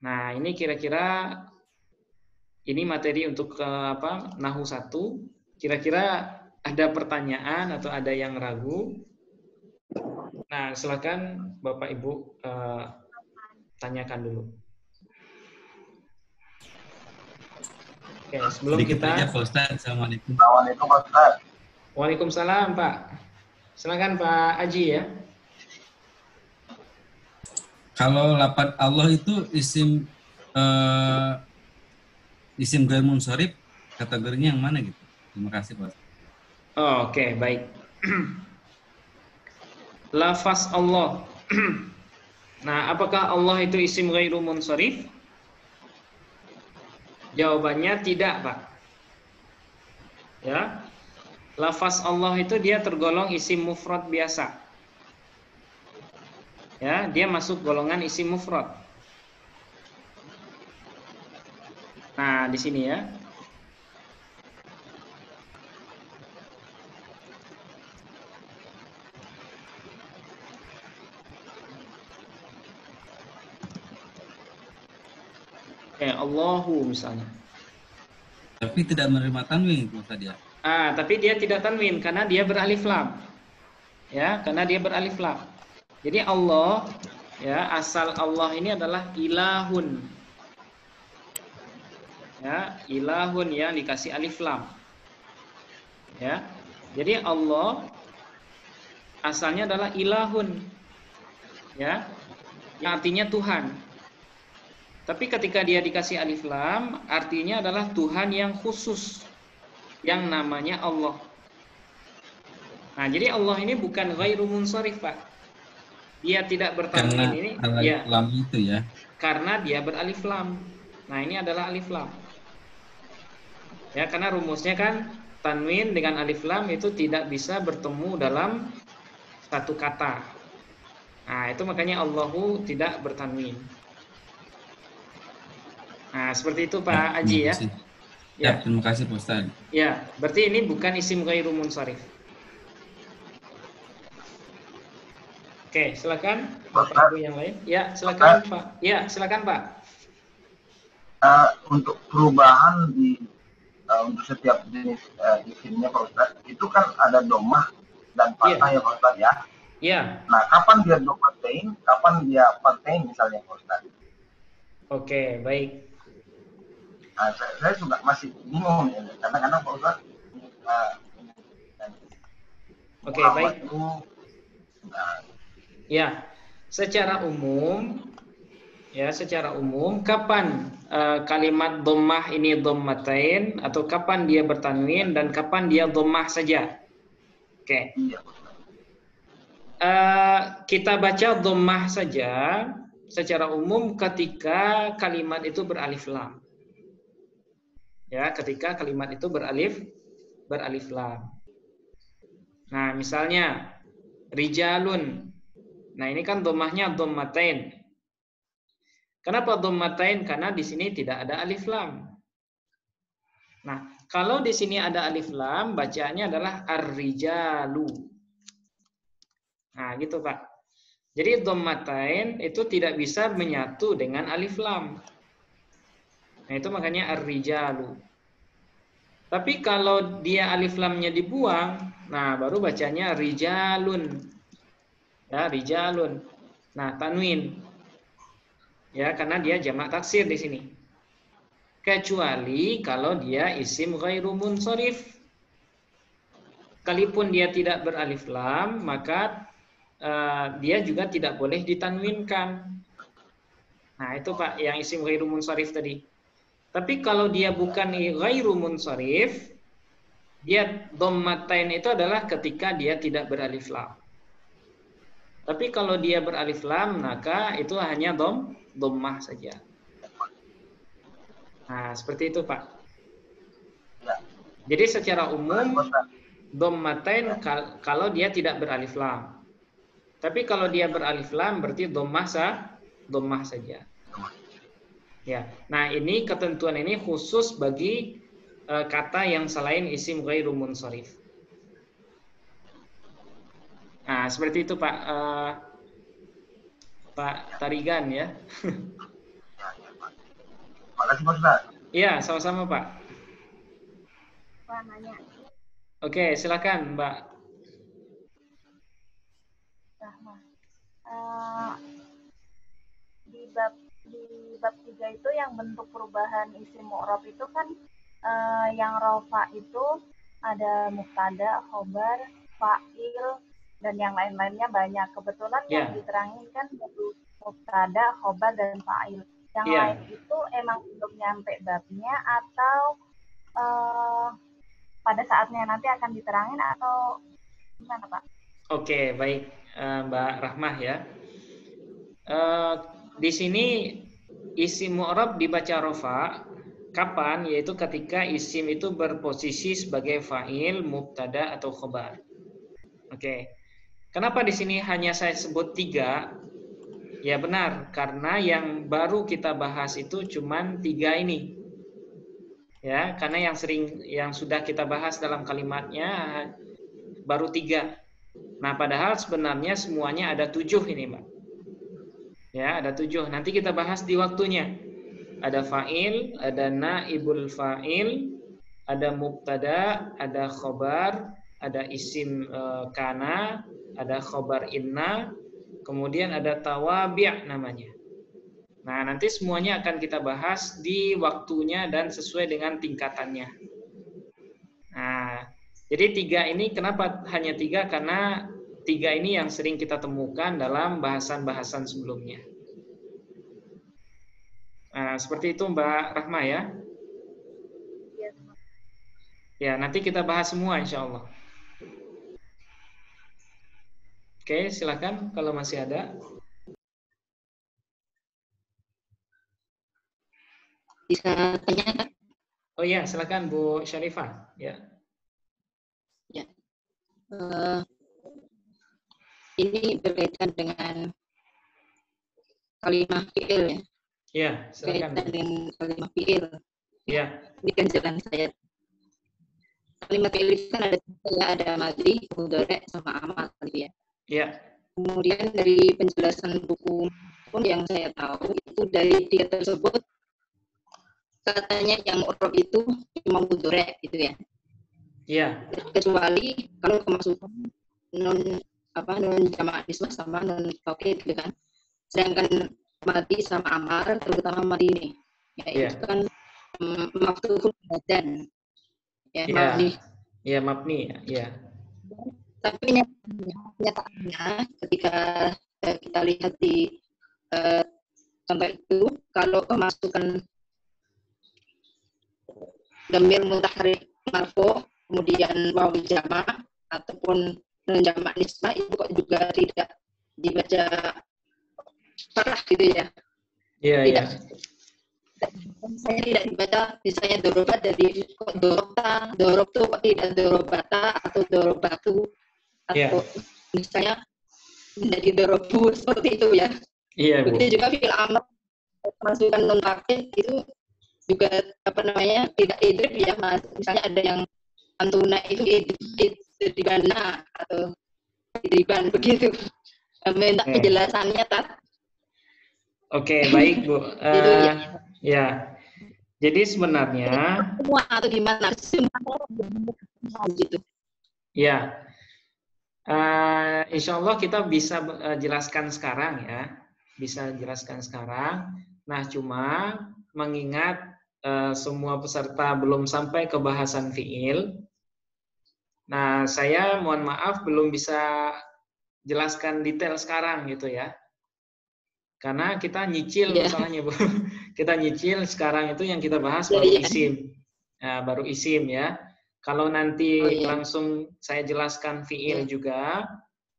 Nah, ini kira-kira ini materi untuk Nahwu 1. Kira-kira ada pertanyaan atau ada yang ragu? Nah, silakan Bapak Ibu tanyakan dulu. Oke, sebelum Sedikit kita aja, Pak Ustaz. Assalamualaikum. Assalamualaikum Pak Ustaz. Waalaikumsalam Pak. Silakan Pak Aji ya. Kalau lafaz Allah itu isim ghair munsharif, kategorinya yang mana gitu? Terima kasih Pak. Oh, oke, baik. Lafaz Allah. Nah, apakah Allah itu isim ghairu munsharif? Jawabannya tidak, Pak. Ya. Lafaz Allah itu dia tergolong isim mufrad biasa. Ya, dia masuk golongan isim mufrad. Nah, di sini ya. Kayak Allahu misalnya. Tapi tidak menerima tanwin Pak Ustaz ya. Tapi dia tidak tanwin karena dia beralif lam. Ya, karena dia beralif lam. Jadi Allah, ya, asal Allah ini adalah ilahun. Ya, ilahun yang dikasih alif lam. Ya. Jadi Allah asalnya adalah ilahun. Ya. Yang artinya Tuhan. Tapi ketika dia dikasih alif lam, artinya adalah Tuhan yang khusus. Yang namanya Allah. Nah, jadi Allah ini bukan ghairu munsharif, Pak. Dia tidak bertanwin ini ya, lam itu ya. karena dia beralif lam. Nah, ini adalah alif lam. Ya, karena rumusnya kan tanwin dengan alif lam itu tidak bisa bertemu dalam satu kata. Nah, itu makanya Allahu tidak bertanwin. Nah, seperti itu Pak Aji ya. Ya, terima kasih Pak Ustaz. Ya, berarti ini bukan isim ghairu munsharif. Oke, silakan Bapak Ibu yang lain. Ya, silakan Pak. Ya, silakan Pak. Untuk perubahan untuk setiap jenis isimnya Pak Ustaz, itu kan ada domah dan fathah ya Pak Ustaz ya. Iya. Nah, kapan dia domatain, kapan dia fatain misalnya Pak Ustaz? Oke, baik. Nah, saya juga masih bingung ya, karena Pak Ustaz. Oke, baik. Ya, secara umum, kapan kalimat dhammah ini dhammatain atau kapan dia bertanwin dan kapan dia dhammah saja? Oke. Kita baca dhammah saja secara umum ketika kalimat itu beralif lam. Ya, ketika kalimat itu beralif lam. Nah, misalnya rijalun. Nah, ini kan dhammahnya dhammatain. Kenapa dhammatain? Karena di sini tidak ada alif lam. Nah, kalau di sini ada alif lam, bacaannya adalah ar-rijalu. Nah, gitu Pak. Jadi dhammatain itu tidak bisa menyatu dengan alif lam. Nah, itu makanya ar-rijalu. Tapi kalau dia alif lamnya dibuang, nah baru bacanya rijalun. Ya, rijalun. Nah, tanwin. Ya, karena dia jamak taksir di sini. Kecuali kalau dia isim ghairu munsharif. Kalaupun dia tidak beralif lam, maka dia juga tidak boleh ditanwinkan. Nah, itu Pak yang isim ghairu munsharif tadi. Tapi kalau dia bukan ghairu munsharif, dia dhammatain itu adalah ketika dia tidak beralif lam. Tapi kalau dia beralif lam, maka itu hanya dhammah saja. Nah, seperti itu Pak. Ya. Jadi secara umum dhammatain kalau dia tidak beralif lam. Tapi kalau dia beralif lam berarti dhammah saja. Ya. Nah, ini ketentuan ini khusus bagi kata yang selain isim ghairu munsharif. Nah, seperti itu Pak Pak Tarigan ya. Makasih Pak Ustaz. Iya, sama-sama Pak. Pak nanya. Oke, silakan Mbak. Rahma. Di bab 3 itu yang bentuk perubahan isim mu'rab itu kan yang rafa itu ada mubtada, khobar, fa'il, dan yang lain-lainnya banyak. Kebetulan yang diterangin kan baru mubtada, khobar, dan fa'il. Yang lain itu emang belum nyampe babnya atau pada saatnya nanti akan diterangin atau gimana Pak? Oke, baik Mbak Rahmah ya. Di sini isim mu'rab dibaca rafa kapan? Yaitu ketika isim itu berposisi sebagai fa'il, mubtada atau khobar. Oke. Kenapa di sini hanya saya sebut 3? Ya benar, karena yang baru kita bahas itu cuman 3 ini. Ya, karena yang sudah kita bahas dalam kalimatnya baru 3. Nah, padahal sebenarnya semuanya ada 7 ini, Mbak. Ya, ada 7. Nanti kita bahas di waktunya. Ada fa'il, ada naibul fa'il, ada mubtada, ada khobar, ada isim kana, ada khobar inna, kemudian ada tawabi' namanya. Nah, nanti semuanya akan kita bahas di waktunya dan sesuai dengan tingkatannya. Nah, jadi 3 ini kenapa hanya 3? Karena 3 ini yang sering kita temukan dalam bahasan-bahasan sebelumnya. Nah, seperti itu Mbak Rahma ya. Ya, nanti kita bahas semua insya Allah. Oke, silakan kalau masih ada. Bisa tanya? Oh iya, silakan Bu Syarifah. Ya. Ya. Ini berkaitan dengan kalimat fi'il ya. Iya, silakan. Berkaitan dengan kalimat fi'il. Iya. Ini ganjaran saya. Kalimat fi'il itu kan ada madhi, mudhari, sama amal gitu ya. Iya. Kemudian dari penjelasan buku pun yang saya tahu itu dari 3 tersebut katanya yang mu'rab itu cuma mudhari gitu ya. Iya. Kecuali kalau kemasukan non jamak nisbah sama non taukid gitu kan. Sedangkan madhi sama amar terutama madhi ini ya itu kan maftuhul badan ya, mabni. Ya, mabni ya. Tapi nyatanya ketika kita lihat di contoh itu kalau kemasukan dhamir mutaharrik marfu kemudian waw jamak ataupun non jamak nisbah itu kok juga tidak dibaca parah gitu ya. Iya, iya. Saya tidak dibaca misalnya dorobat dari kok dorobta, dorob tuh kok tidak dorobata atau dorobatu atau misalnya menjadi dorobu seperti itu ya. Iya, Bu. Begitu juga fil amr masukkan non pakai itu juga apa namanya tidak idrib ya Mas. Misalnya ada yang antuna itu idribana atau idriban begitu. Minta penjelasannya tak. Oke, baik Bu. Itu Ya. Jadi sebenarnya semua atau gimana semua gitu. ya, insya Allah kita bisa jelaskan sekarang ya, bisa jelaskan sekarang. Nah, cuma mengingat semua peserta belum sampai ke bahasan fiil. Nah, saya mohon maaf belum bisa jelaskan detail sekarang gitu ya. Karena kita nyicil masalahnya, Bu. Kita nyicil sekarang itu yang kita bahas baru isim. Nah, baru isim ya. Kalau nanti langsung saya jelaskan fiil juga,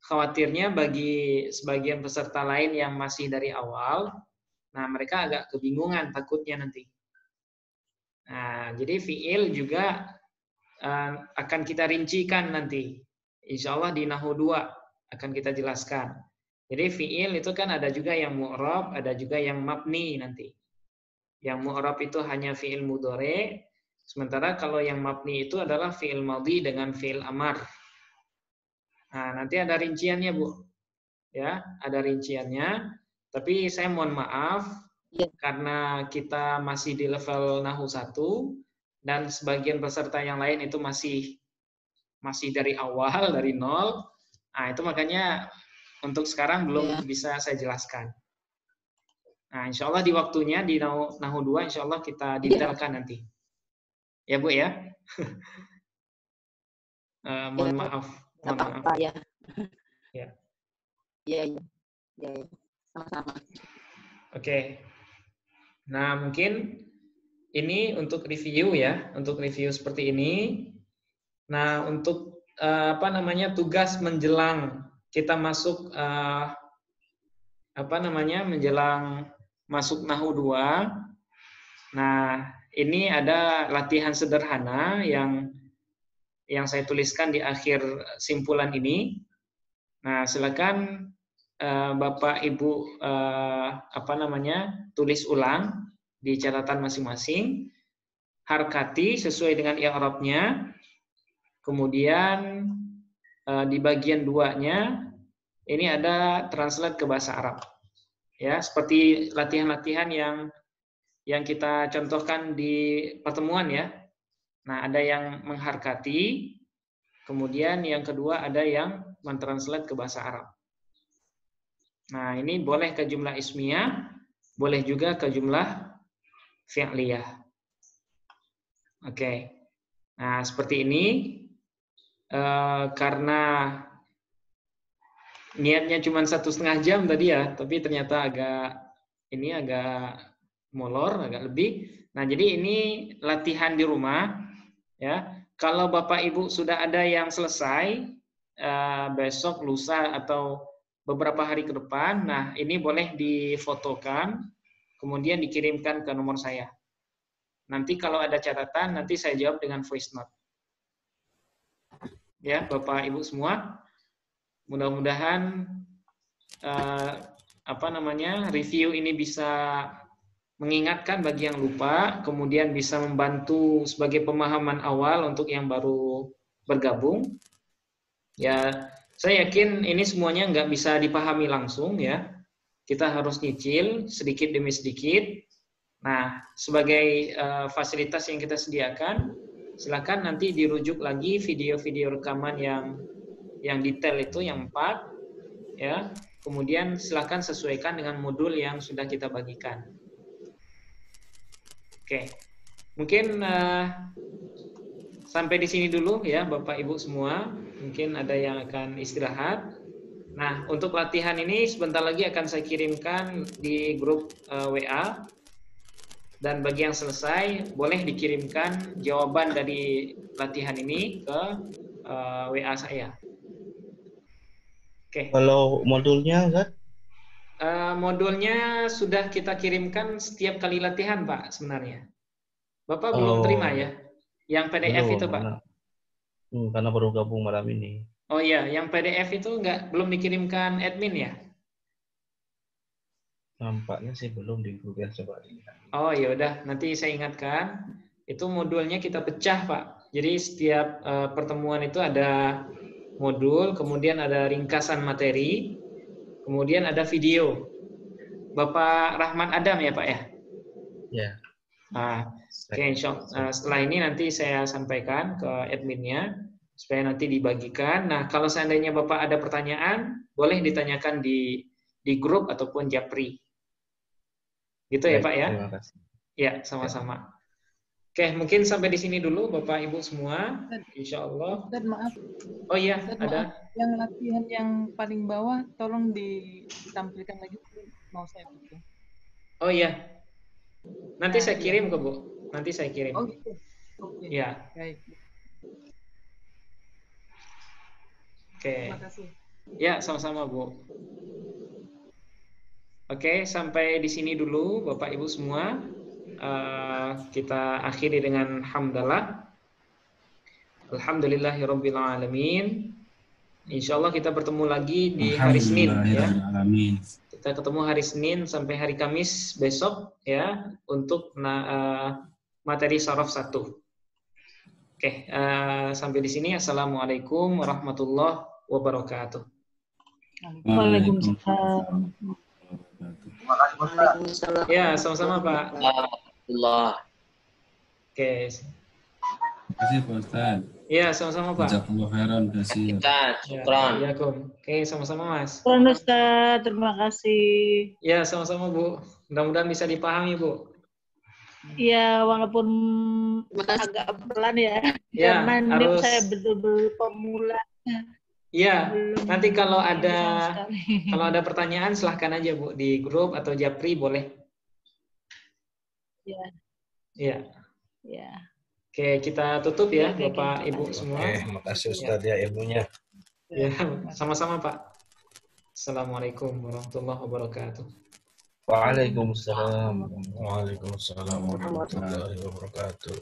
khawatirnya bagi sebagian peserta lain yang masih dari awal, nah mereka agak kebingungan takutnya nanti. Nah, jadi fiil juga akan kita rincikan nanti. Insya Allah di Nahwu 2 akan kita jelaskan. Jadi fiil itu kan ada juga yang mu'rab, ada juga yang mabni nanti. Yang mu'rab itu hanya fiil mudhari, sementara kalau yang mabni itu adalah fiil madhi dengan fiil amar. Nah, nanti ada rinciannya, Bu. Ya, ada rinciannya. Tapi saya mohon maaf karena kita masih di level Nahwu 1 dan sebagian peserta yang lain itu masih dari awal, dari nol. Nah, itu makanya untuk sekarang belum bisa saya jelaskan. Nah, insya Allah di waktunya di Nahwu 2 insya Allah kita detailkan nanti. Ya Bu ya. Mohon maaf. Mohon maaf. Ya. Ya. Ya. Sama-sama. Oke. Nah, mungkin ini untuk review ya, untuk review seperti ini. Nah, untuk tugas menjelang kita masuk menjelang masuk Nahwu 2. Nah, ini ada latihan sederhana yang saya tuliskan di akhir simpulan ini. Nah, silakan Bapak Ibu tulis ulang di catatan masing-masing. Harkati sesuai dengan i'rabnya. Kemudian di bagian 2-nya ini ada translate ke bahasa Arab. Ya, seperti latihan-latihan yang kita contohkan di pertemuan ya. Nah, ada yang mengharkati, kemudian yang kedua ada yang mentranslate ke bahasa Arab. Nah, ini boleh ke jumlah ismiyah, boleh juga ke jumlah fi'liyah. Oke. Nah, seperti ini. Karena niatnya cuma 1,5 jam tadi ya, tapi ternyata agak molor, agak lebih. Nah, jadi ini latihan di rumah ya. Kalau Bapak Ibu sudah ada yang selesai besok, lusa atau beberapa hari ke depan, nah ini boleh difotokan kemudian dikirimkan ke nomor saya. Nanti kalau ada catatan nanti saya jawab dengan voice note. Ya, Bapak Ibu semua, mudah-mudahan review ini bisa mengingatkan bagi yang lupa, kemudian bisa membantu sebagai pemahaman awal untuk yang baru bergabung. Ya, saya yakin ini semuanya nggak bisa dipahami langsung ya. Kita harus nyicil sedikit demi sedikit. Nah, sebagai fasilitas yang kita sediakan, silakan nanti dirujuk lagi video-video rekaman yang detail itu yang 4 ya. Kemudian silakan sesuaikan dengan modul yang sudah kita bagikan. Oke. Mungkin sampai di sini dulu ya Bapak Ibu semua. Mungkin ada yang akan istirahat. Nah, untuk latihan ini sebentar lagi akan saya kirimkan di grup WA. Dan bagi yang selesai, boleh dikirimkan jawaban dari latihan ini ke WA saya. Oke. Kalau modulnya, Zat? Modulnya sudah kita kirimkan setiap kali latihan, Pak, sebenarnya. Bapak belum terima ya? Yang PDF belum, itu, Pak? Karena baru gabung malam ini. Oh iya, yang PDF itu belum dikirimkan admin ya? Nampaknya sih belum di grup yang coba lihat. Oh ya udah, nanti saya ingatkan. Itu modulnya kita pecah, Pak. Jadi setiap pertemuan itu ada modul, kemudian ada ringkasan materi, kemudian ada video. Bapak Rahmat Adam ya, Pak ya? Ya. Nah, oke, setelah ini nanti saya sampaikan ke adminnya supaya nanti dibagikan. Nah, kalau seandainya Bapak ada pertanyaan, boleh ditanyakan di grup ataupun Japri. Gitu ya, Pak ya? Terima kasih. Ya, sama-sama. Oke, mungkin sampai di sini dulu Bapak Ibu semua. Insya Allah. Ustaz, maaf. Oh iya, Ustaz, ada. maaf. Yang latihan yang paling bawah tolong ditampilkan lagi, mau saya buka. Oh iya. Nanti saya kirim ke Bu. Nanti saya kirim. Oh gitu. Oke. Ya. Baik. Oke. Terima kasih. Ya, sama-sama Bu. Oke, sampai di sini dulu Bapak Ibu semua. Kita akhiri dengan hamdalah. Alhamdulillahirabbil alamin. Insyaallah kita bertemu lagi di hari Senin ya. Kita ketemu hari Senin sampai hari Kamis besok ya untuk materi Sharaf 1. Oke, sampai di sini. Assalamualaikum warahmatullahi wabarakatuh. Waalaikumsalam. Terima kasih Ustaz. Ya, sama-sama Pak. Allah. Oke. Terima kasih Pak Ustaz. Ya, sama-sama Pak. Jazakallahu khairan. Terima kasih. Syukran. Ya, oke, sama-sama Mas. Syukran Ustaz, terima kasih. Ya, sama-sama Bu. Mudah-mudahan bisa dipahami Bu. Ya, walaupun agak pelan ya. Ya, karena harus. saya betul-betul pemula. Ya, nanti kalau ada ada pertanyaan silahkan aja Bu di grup atau Japri boleh. Ya. Ya. Ya. Oke, kita tutup ya, Oke, Bapak Ibu semua. Makasih Ustaz ya ilmunya. Ya, sama-sama Pak. Assalamualaikum warahmatullahi wabarakatuh. Waalaikumsalam warahmatullahi wabarakatuh.